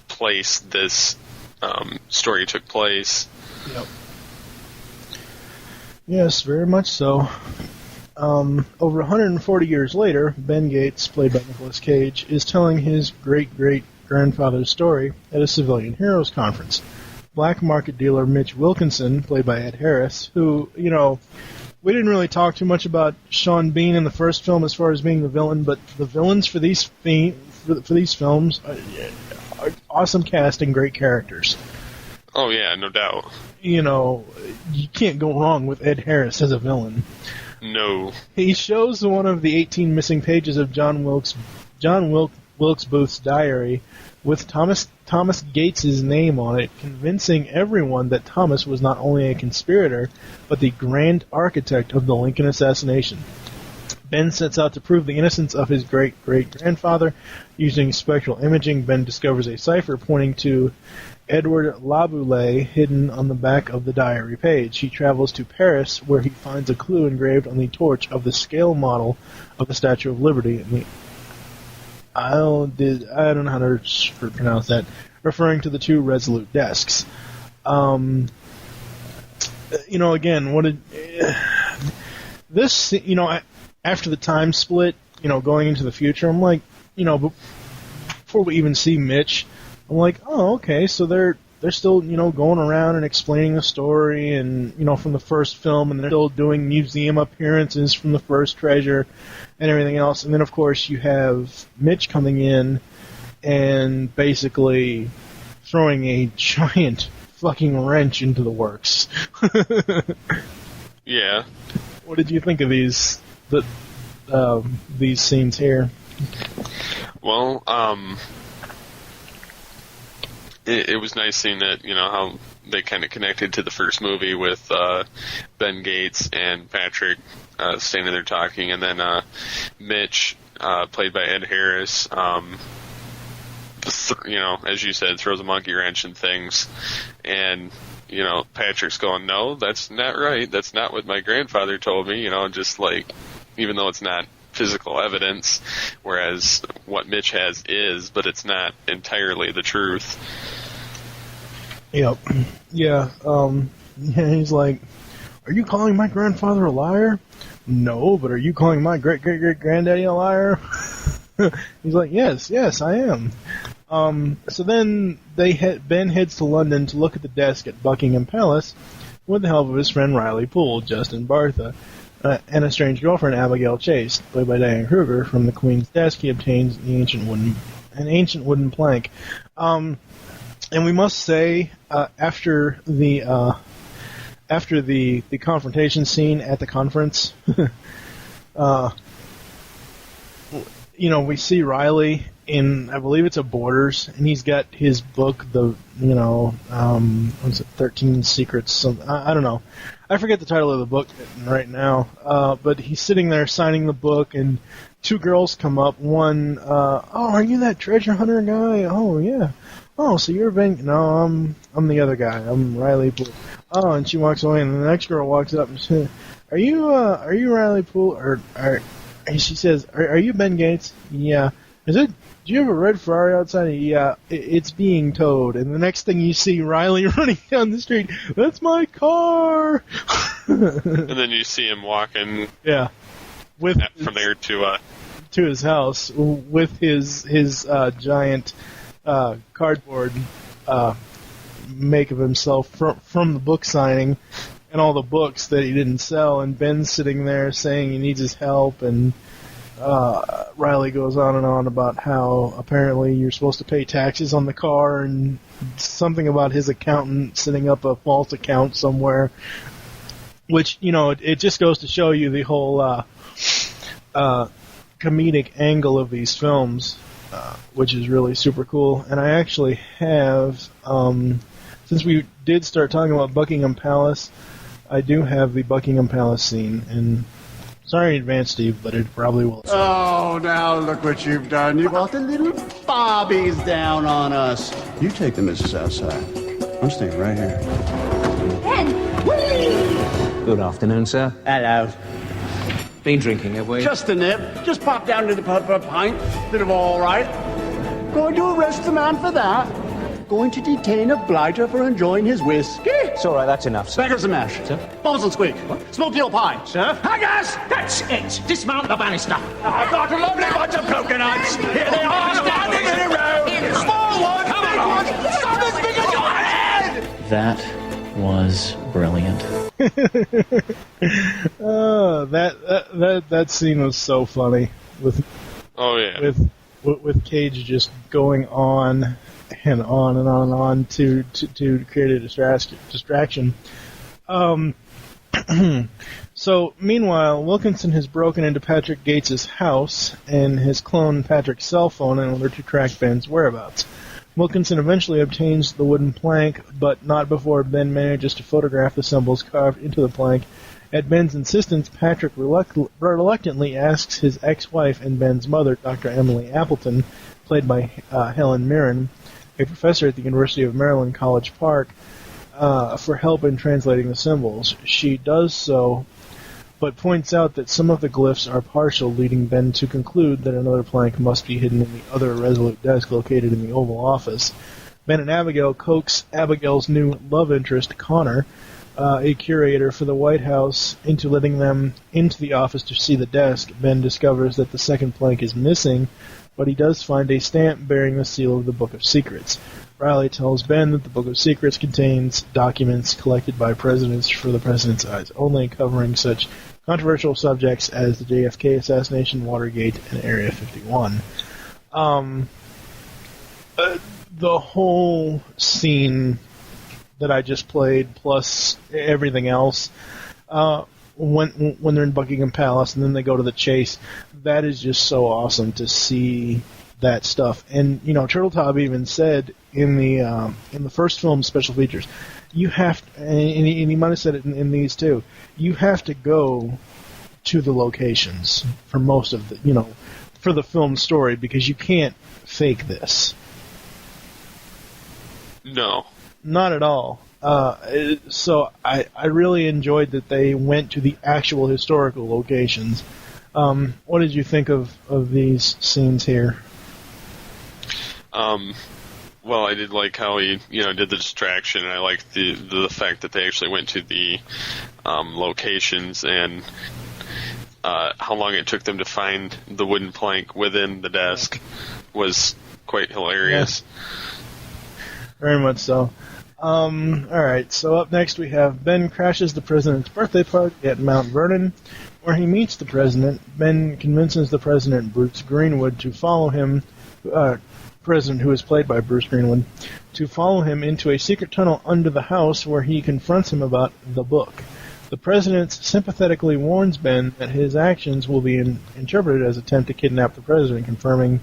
place this story took place. Yep. Yes, very much so. Over 140 years later, Ben Gates, played by Nicolas Cage, is telling his great-great-grandfather's story at a Civilian Heroes Conference. Black market dealer Mitch Wilkinson, played by Ed Harris, who, we didn't really talk too much about Sean Bean in the first film as far as being the villain, but the villains for these films are awesome cast and great characters. Oh, yeah, no doubt. You can't go wrong with Ed Harris as a villain. No. He shows one of the 18 missing pages of John Wilkes Booth's diary with Thomas Gates' name on it, convincing everyone that Thomas was not only a conspirator, but the grand architect of the Lincoln assassination. Ben sets out to prove the innocence of his great-great-grandfather. Using spectral imaging, Ben discovers a cipher pointing to Edward Laboulaye hidden on the back of the diary page. He travels to Paris, where he finds a clue engraved on the torch of the scale model of the Statue of Liberty. I don't know how to pronounce that. Referring to the two Resolute desks. Again, this, after the time split, going into the future, I'm like, before we even see Mitch, I'm like, oh, okay, so they're still, going around and explaining the story and, from the first film, and they're still doing museum appearances from the first treasure and everything else. And then, of course, you have Mitch coming in and basically throwing a giant fucking wrench into the works. Yeah. What did you think of these scenes here? Well, it was nice seeing that, how they kind of connected to the first movie with Ben Gates and Patrick standing there talking, and then Mitch, played by Ed Harris, as you said, throws a monkey wrench in things, and Patrick's going, no, that's not right. That's not what my grandfather told me. Just like, even though it's not physical evidence, whereas what Mitch has is, but it's not entirely the truth. Yep. Yeah. He's like, are you calling my grandfather a liar? No, but are you calling my great-great-great-granddaddy a liar? He's like, yes, I am. So then Ben heads to London to look at the desk at Buckingham Palace with the help of his friend Riley Poole, Justin Bartha, and a strange girlfriend, Abigail Chase, played by Diane Kruger. From the Queen's desk, he obtains an ancient wooden plank. And we must say, after the confrontation scene at the conference, we see Riley in, I believe it's a Borders, and he's got his book, 13 Secrets, I don't know. I forget the title of the book right now, but he's sitting there signing the book, and two girls come up. One, are you that treasure hunter guy? Oh, yeah. Oh, so you're No, I'm the other guy. I'm Riley Poole. Oh, and she walks away, and the next girl walks up and says, Are you Riley Poole? She says, Are you Ben Gates? Yeah. Is it? Do you have a red Ferrari outside? Yeah, it's being towed. And the next thing you see, Riley running down the street. That's my car. And then you see him walking. Yeah. From there to his house with his giant cardboard make of himself from the book signing and all the books that he didn't sell. And Ben's sitting there saying he needs his help, and Riley goes on and on about how apparently you're supposed to pay taxes on the car, and something about his accountant setting up a false account somewhere, which, it just goes to show you the whole comedic angle of these films, which is really super cool. And I actually have, since we did start talking about Buckingham Palace, I do have the Buckingham Palace scene, and sorry in advance, Steve, but it probably will. Oh, now look what you've done. You brought the little bobbies down on us. You take the missus outside. I'm staying right here. Ben! Good afternoon, sir. Hello. Been drinking, have we? Just a nip. Just pop down to the pub for a pint. Bit of all right. Going to arrest the man for that? going to detain a blighter for enjoying his whiskey? It's all right, that's enough, sir. Beggars and mash. Sir? Bubbles and squeak. What? Smoked eel pie. Sir? Haggis! That's it! Dismount the banister. I've got a lovely bunch of coconuts. Here they are, standing in a row. Small one, big one, some as big as your head! That was brilliant. That scene was so funny with Cage just going on and on and on and on to create a distraction. So meanwhile, Wilkinson has broken into Patrick Gates' house and has cloned Patrick's cell phone in order to track Ben's whereabouts. Wilkinson eventually obtains the wooden plank, but not before Ben manages to photograph the symbols carved into the plank. At Ben's insistence, Patrick reluctantly asks his ex-wife and Ben's mother, Dr. Emily Appleton, played by Helen Mirren, a professor at the University of Maryland, College Park, for help in translating the symbols. She does so, but points out that some of the glyphs are partial, leading Ben to conclude that another plank must be hidden in the other Resolute desk located in the Oval Office. Ben and Abigail coax Abigail's new love interest, Connor, a curator for the White House, into letting them into the office to see the desk. Ben discovers that the second plank is missing, but he does find a stamp bearing the seal of the Book of Secrets. Riley tells Ben that the Book of Secrets contains documents collected by presidents for the president's eyes only, covering such controversial subjects as the JFK assassination, Watergate, and Area 51. The whole scene that I just played, plus everything else, when they're in Buckingham Palace and then they go to the chase, that is just so awesome to see that stuff. And Turtletop even said in the first film special features, you have to, and he might have said it in these too, you have to go to the locations for most of the for the film story, because you can't fake this. No. Not at all. So I really enjoyed that they went to the actual historical locations. What did you think of these scenes here? Well, I did like how he, did the distraction, and I liked the fact that they actually went to the locations, and how long it took them to find the wooden plank within the desk was quite hilarious. Yeah. Very much so. Alright, so up next we have Ben crashes the president's birthday party at Mount Vernon, where he meets the president. Ben convinces the president, Bruce Greenwood, to follow him, president who is played by Bruce Greenwood, to follow him into a secret tunnel under the house where he confronts him about the book. The president sympathetically warns Ben that his actions will be interpreted as an attempt to kidnap the president, confirming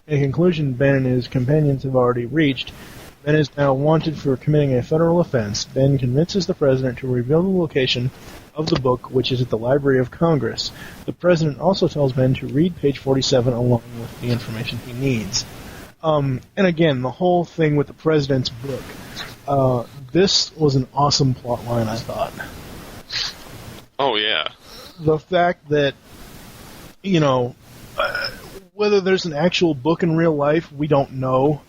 a conclusion Ben and his companions have already reached. Ben is now wanted for committing a federal offense. Ben convinces the president to reveal the location of the book, which is at the Library of Congress. The president also tells Ben to read page 47 along with the information he needs. And again, the whole thing with the president's book, this was an awesome plot line, I thought. Oh, yeah. The fact that, whether there's an actual book in real life, we don't know,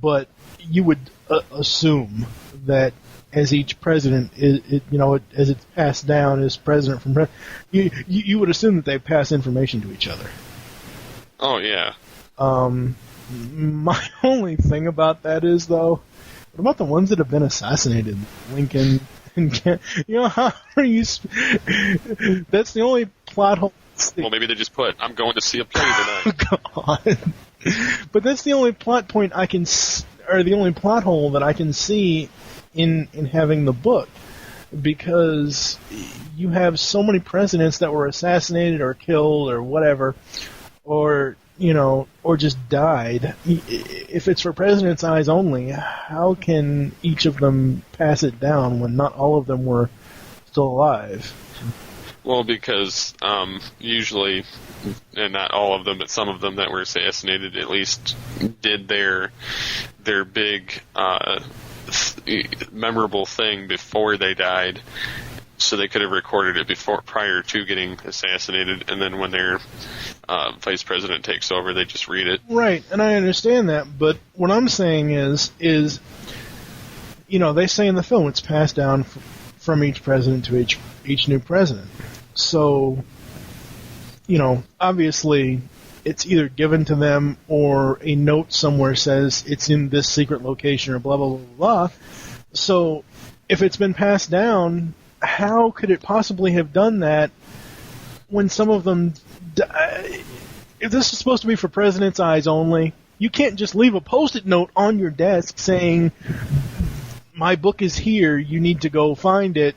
but you would assume that as each president as it's passed down as president from you would assume that they pass information to each other. Oh yeah. My only thing about that is, though, what about the ones that have been assassinated? Lincoln and how are you? That's the only plot hole. Well, maybe they just put, "I'm going to see a play tonight." God. But that's the only plot point or the only plot hole that I can see in having the book, because you have so many presidents that were assassinated or killed or whatever, or just died. If it's for presidents' eyes only, how can each of them pass it down when not all of them were still alive? Well, because usually, and not all of them, but some of them that were assassinated at least did their big memorable thing before they died, so they could have recorded it prior to getting assassinated, and then when they're vice president takes over, they just read it. Right, and I understand that, but what I'm saying is they say in the film it's passed down from each president to each new president. So, obviously it's either given to them or a note somewhere says it's in this secret location or blah, blah, blah, blah. So if it's been passed down, how could it possibly have done that when some of them... if this is supposed to be for president's eyes only, you can't just leave a Post-it note on your desk saying, my book is here, you need to go find it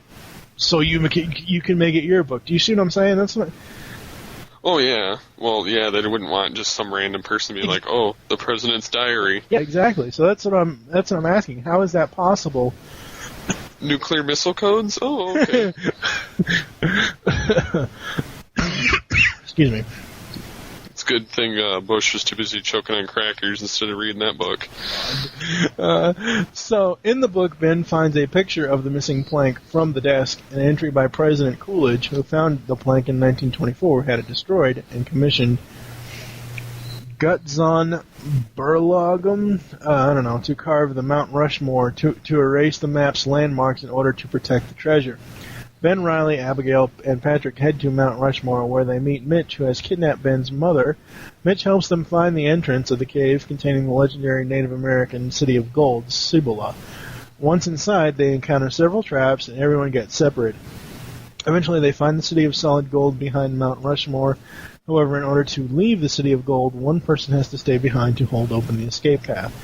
so you can make it your book. Do you see what I'm saying? That's what... Oh, yeah. Well, yeah, they wouldn't want just some random person to be like, oh, the president's diary. Yeah, exactly. So that's what I'm asking. How is that possible? Nuclear missile codes? Oh, okay. Excuse me. It's a good thing Bush was too busy choking on crackers instead of reading that book. So, in the book, Ben finds a picture of the missing plank from the desk, an entry by President Coolidge, who found the plank in 1924, had it destroyed, and commissioned Gutzon Burlagum, to carve the Mount Rushmore, to erase the map's landmarks in order to protect the treasure. Ben, Riley, Abigail, and Patrick head to Mount Rushmore, where they meet Mitch, who has kidnapped Ben's mother. Mitch helps them find the entrance of the cave containing the legendary Native American city of gold, Cibola. Once inside, they encounter several traps, and everyone gets separated. Eventually, they find the city of solid gold behind Mount Rushmore. However, in order to leave the city of gold, one person has to stay behind to hold open the escape path.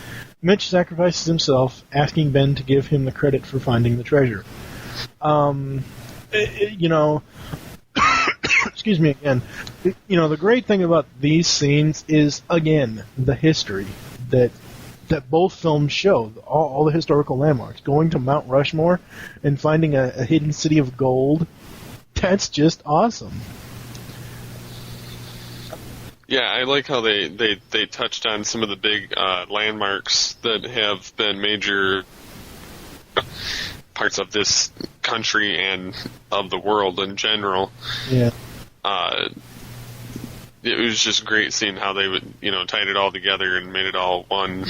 Mitch sacrifices himself, asking Ben to give him the credit for finding the treasure. Excuse me again. The great thing about these scenes is, again, the history that both films show, all the historical landmarks. Going to Mount Rushmore and finding a hidden city of gold, that's just awesome. Yeah, I like how they touched on some of the big landmarks that have been major parts of this country and of the world in general. Yeah. It was just great seeing how they would, tied it all together and made it all one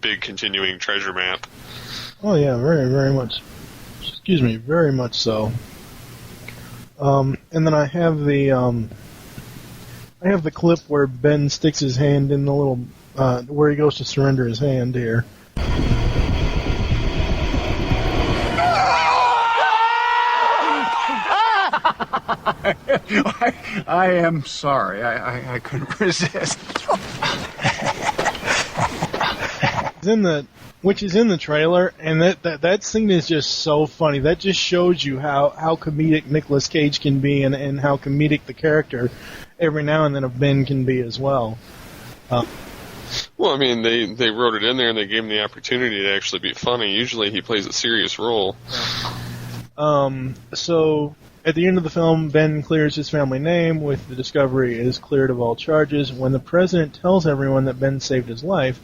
big continuing treasure map. Oh yeah, very, very much. Excuse me, very much so. And then I have the clip where Ben sticks his hand in the little where he goes to surrender his hand here. I am sorry. I couldn't resist. Which is in the trailer, and that scene is just so funny. That just shows you how comedic Nicolas Cage can be, and how comedic the character every now and then of Ben can be as well. Well, I mean, they wrote it in there and they gave him the opportunity to actually be funny. Usually he plays a serious role. So at the end of the film, Ben clears his family name with the discovery is cleared of all charges. When the president tells everyone that Ben saved his life,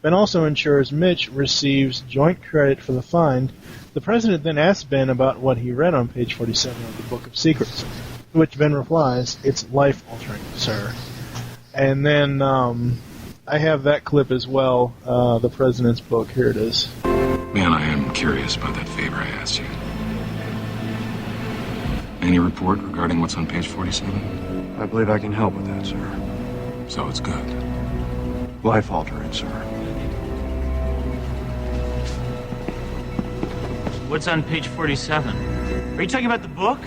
Ben also ensures Mitch receives joint credit for the find. The president then asks Ben about what he read on page 47 of the Book of Secrets, to which Ben replies, "It's life-altering, sir." And then I have that clip as well, the president's book. Here it is. Man, I am curious about that favor I asked you. Any report regarding what's on page 47? I believe I can help with that, sir. So it's good. Life-altering, sir. What's on page 47? Are you talking about the book?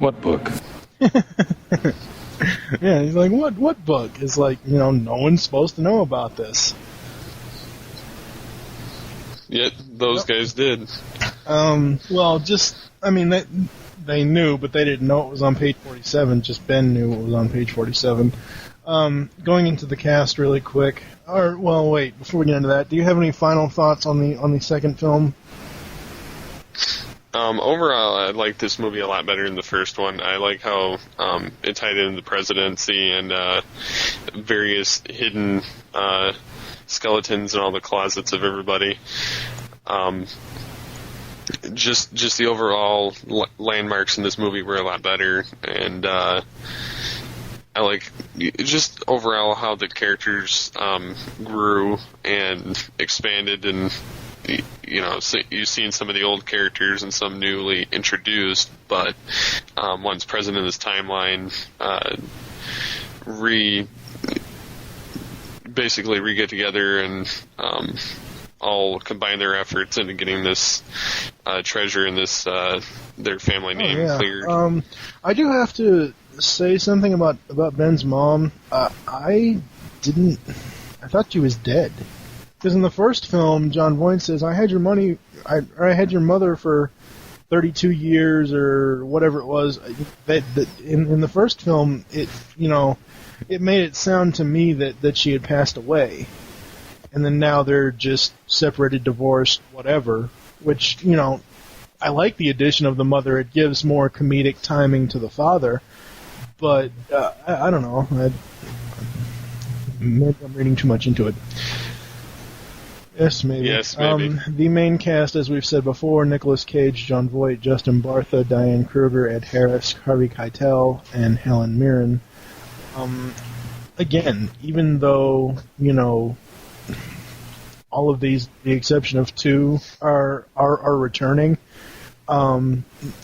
What book? Yeah, he's like, what book? It's like, no one's supposed to know about this. Yet those guys did. They knew, but they didn't know it was on page 47. Just Ben knew it was on page 47. Going into the cast really quick. Before we get into that, do you have any final thoughts on the second film? Overall, I like this movie a lot better than the first one. I like how it tied into the presidency and various hidden skeletons in all the closets of everybody. just the overall landmarks in this movie were a lot better, and I like just overall how the characters grew and expanded, and so you've seen some of the old characters and some newly introduced, but one's present in this timeline basically re-get together and all combine their efforts into getting this treasure and this their family name cleared. I do have to say something about Ben's mom. I thought she was dead. Because in the first film, John Voight says, I had your mother for 32 years or whatever it was. In the first film, it made it sound to me that she had passed away. And then now they're just separated, divorced, whatever, which, I like the addition of the mother. It gives more comedic timing to the father. But, I don't know. Maybe I'm reading too much into it. Yes, maybe. The main cast, as we've said before, Nicolas Cage, Jon Voight, Justin Bartha, Diane Kruger, Ed Harris, Harvey Keitel, and Helen Mirren. Again, even though, all of these, the exception of two, are returning,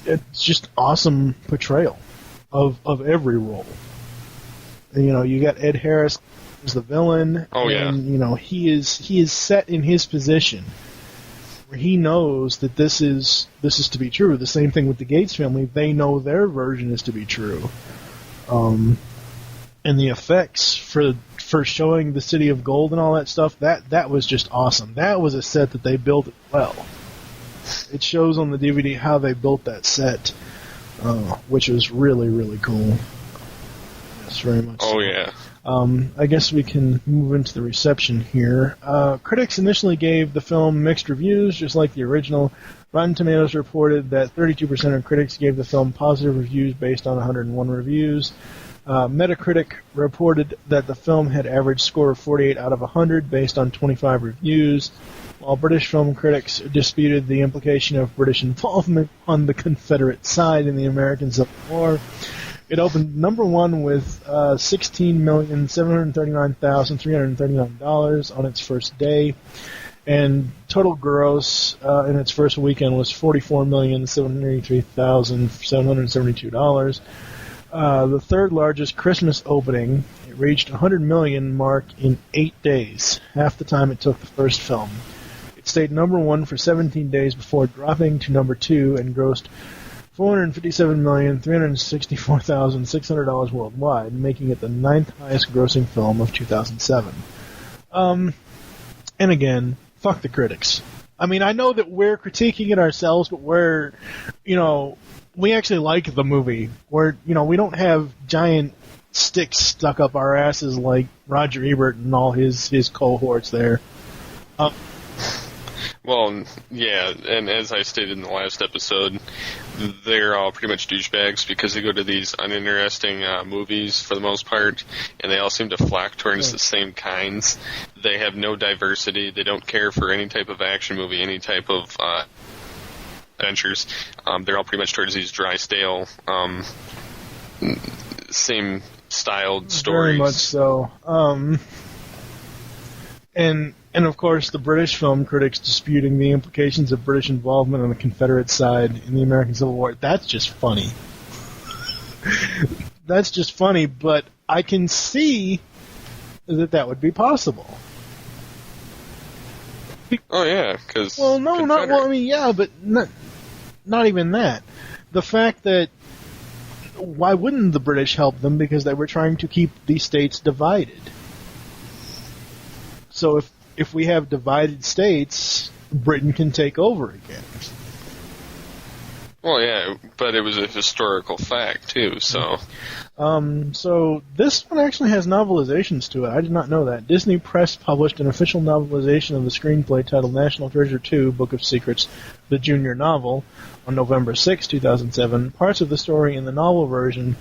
it's just awesome portrayal of every role. You got Ed Harris as the villain, and he is set in his position where he knows that this is to be true. The same thing with the Gates family; they know their version is to be true. And the effects for showing the City of Gold and all that stuff, that was just awesome. That was a set that they built well. It shows on the DVD how they built that set, which was really, really cool. Yes, very much. Oh, yeah. I guess we can move into the reception here. Critics initially gave the film mixed reviews, just like the original. Rotten Tomatoes reported that 32% of critics gave the film positive reviews based on 101 reviews. Metacritic reported that the film had average score of 48 out of 100 based on 25 reviews, while British film critics disputed the implication of British involvement on the Confederate side in the American Civil War. It opened number one with $16,739,339 on its first day, and total gross in its first weekend was $44,783,772. The third largest Christmas opening, it reached $100 million mark in 8 days, half the time it took the first film. It stayed number one for 17 days before dropping to number two and grossed $457,364,600 worldwide, making it the 9th highest grossing film of 2007. And again, fuck the critics. I mean, I know that we're critiquing it ourselves, but we're, we actually like the movie. We don't have giant sticks stuck up our asses like Roger Ebert and all his cohorts there. Well, yeah, and as I stated in the last episode, they're all pretty much douchebags because they go to these uninteresting movies for the most part, and they all seem to flock towards the same kinds. They have no diversity. They don't care for any type of action movie, any type of adventures. They're all pretty much towards these dry, stale, same styled stories. Very much so. And of course, the British film critics disputing the implications of British involvement on the Confederate side in the American Civil War. That's just funny. That's just funny, but I can see that would be possible. Oh yeah, because but not even that. The fact that why wouldn't the British help them? Because they were trying to keep these states divided. So if we have divided states, Britain can take over again. Well, yeah, but it was a historical fact, too, so... So this one actually has novelizations to it. I did not know that. Disney Press published an official novelization of the screenplay titled National Treasure 2, Book of Secrets, the junior novel, on November 6, 2007. Parts of the story in the novel version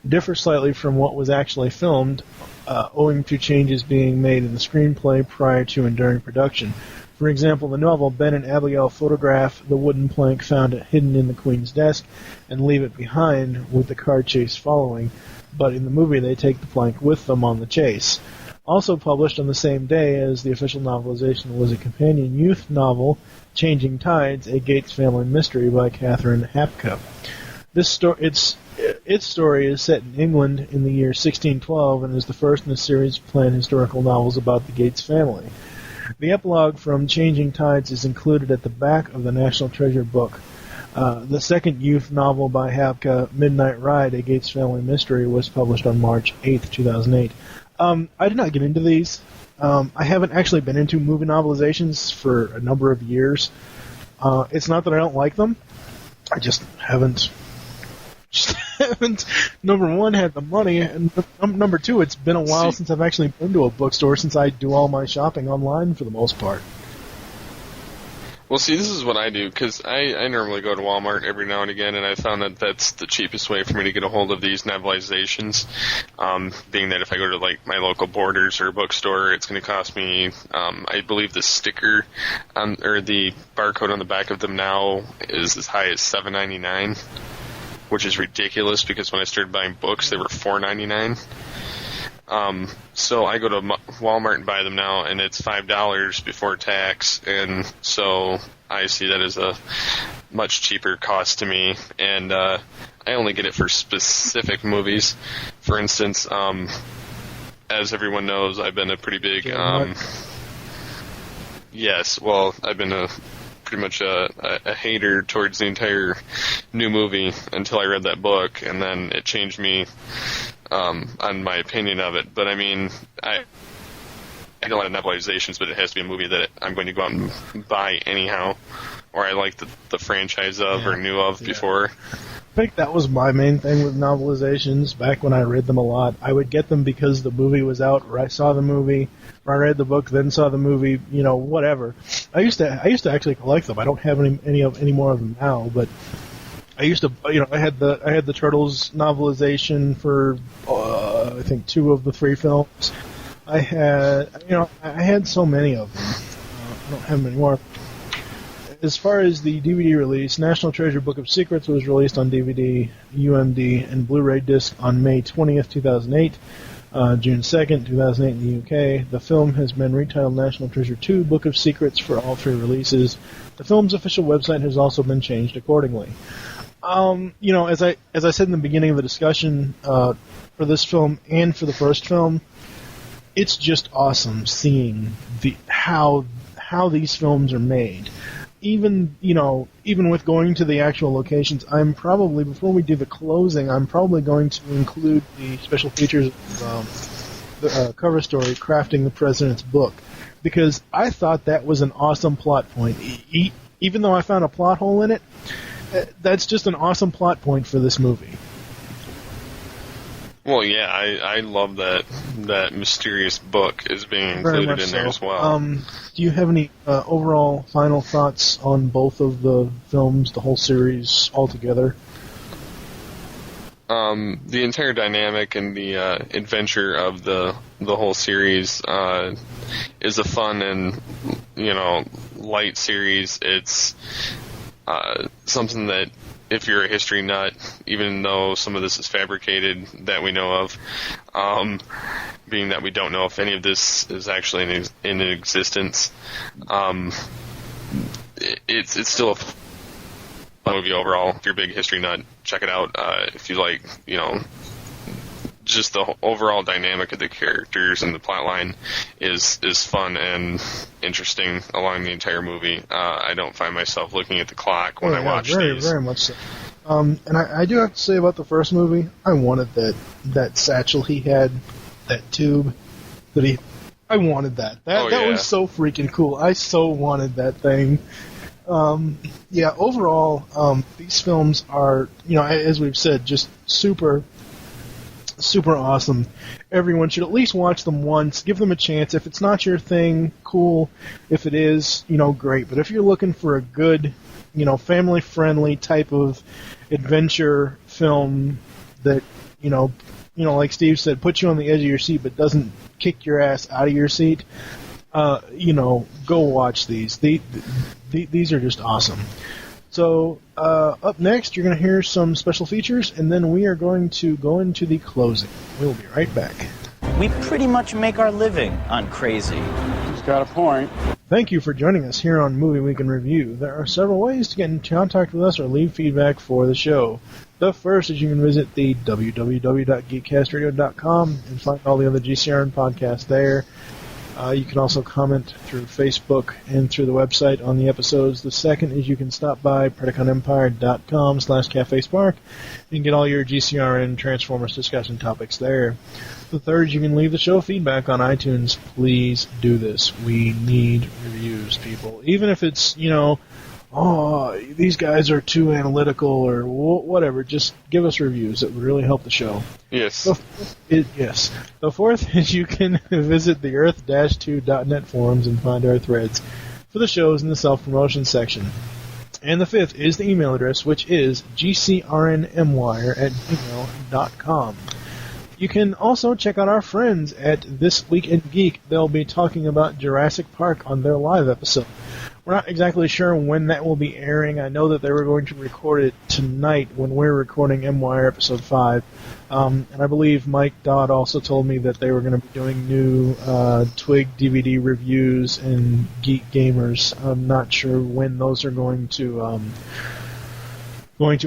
differ slightly from what was actually filmed, owing to changes being made in the screenplay prior to and during production. For example, the novel, Ben and Abigail photograph the wooden plank found hidden in the Queen's desk and leave it behind with the car chase following, but in the movie they take the plank with them on the chase. Also published on the same day as the official novelization was a companion youth novel, Changing Tides, a Gates Family Mystery by Catherine Hapka. Its story is set in England in the year 1612 and is the first in a series of planned historical novels about the Gates family. The epilogue from Changing Tides is included at the back of the National Treasure book. The second youth novel by Hapka, Midnight Ride, a Gates Family Mystery, was published on March 8, 2008. I did not get into these. I haven't actually been into movie novelizations for a number of years. It's not that I don't like them. I just haven't, number one, had the money, and number two, it's been a while since I've actually been to a bookstore, since I do all my shopping online for the most part. Well, see, this is what I do, because I normally go to Walmart every now and again, and I found that that's the cheapest way for me to get a hold of these novelizations, being that if I go to, like, my local Borders or bookstore, it's going to cost me, I believe the sticker, or the barcode on the back of them now is as high as $7.99, which is ridiculous, because when I started buying books, they were $4.99. So I go to Walmart and buy them now, and it's $5 before tax, and so I see that as a much cheaper cost to me, and I only get it for specific movies. For instance, as everyone knows, I've been a pretty big, I've been pretty much a hater towards the entire new movie until I read that book, and then it changed me on my opinion of it. But I mean, I get a lot of novelizations, but it has to be a movie that I'm going to go out and buy anyhow, or I like the franchise of or knew of before. I think that was my main thing with novelizations back when I read them a lot. I would get them because the movie was out, or I saw the movie, or I read the book, then saw the movie, whatever. I used to actually collect them. I don't have any more of them now, but I used to, I had the Turtles novelization for I think 2 of the 3 films. I had so many of them. I don't have them anymore. As far as the DVD release, National Treasure Book of Secrets was released on DVD, UMD, and Blu-ray disc on May 20th, 2008, June 2nd, 2008 in the UK. The film has been retitled National Treasure 2 Book of Secrets for all 3 releases. The film's official website has also been changed accordingly. As I said in the beginning of the discussion, for this film and for the first film, it's just awesome seeing how these films are made. Even with going to the actual locations, I'm probably, before we do the closing, I'm probably going to include the special features of the cover story, Crafting the President's Book, because I thought that was an awesome plot point. Even though I found a plot hole in it, that's just an awesome plot point for this movie. Well, yeah, I love that mysterious book is being included in there as well. Do you have any overall final thoughts on both of the films, the whole series altogether? The entire dynamic and the adventure of the whole series is a fun and light series. It's something that, if you're a history nut, even though some of this is fabricated that we know of, being that we don't know if any of this is actually in existence, it's still a fun movie overall. If you're a big history nut, check it out. If you like, just the overall dynamic of the characters and the plotline is fun and interesting along the entire movie. I don't find myself looking at the clock when I watch these. Very much so. And I do have to say about the first movie, I wanted that satchel he had, that tube I wanted that. That was so freaking cool. I so wanted that thing. Overall, these films are, as we've said, just super awesome. Everyone should at least watch them once. Give them a chance. If it's not your thing, cool. If it is, great. But if you're looking for a good, family-friendly type of adventure film that, like Steve said, puts you on the edge of your seat but doesn't kick your ass out of your seat, go watch these. These are just awesome. So, up next, you're going to hear some special features, and then we are going to go into the closing. We'll be right back. We pretty much make our living on crazy. He's got a point. Thank you for joining us here on Movie Week in Review. There are several ways to get in contact with us or leave feedback for the show. The first is you can visit the www.geekcastradio.com and find all the other GCRN podcasts there. You can also comment through Facebook and through the website on the episodes. The second is you can stop by PrediconEmpire.com/CafeSpark and get all your GCRN Transformers discussion topics there. The third is you can leave the show feedback on iTunes. Please do this. We need reviews, people. Even if it's, these guys are too analytical or whatever, just give us reviews. It would really help the show. Yes. Yes. The fourth is you can visit the earth-2.net forums and find our threads for the shows in the self-promotion section. And the fifth is the email address, which is gcrnmwire@gmail.com. You can also check out our friends at This Week in Geek. They'll be talking about Jurassic Park on their live episode. We're not exactly sure when that will be airing. I know that they were going to record it tonight when we're recording M-Wire Episode 5. And I believe Mike Dodd also told me that they were going to be doing new Twig DVD reviews and Geek Gamers. I'm not sure when those are going to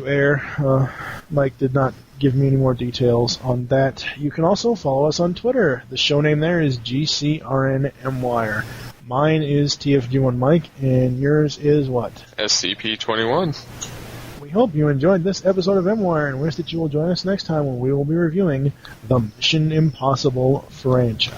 air. Mike did not give me any more details on that. You can also follow us on Twitter. The show name there is GCRN-MWire. Mine is TFG1Mike, and yours is what? SCP-21. We hope you enjoyed this episode of M-Wire and wish that you will join us next time when we will be reviewing the Mission Impossible franchise.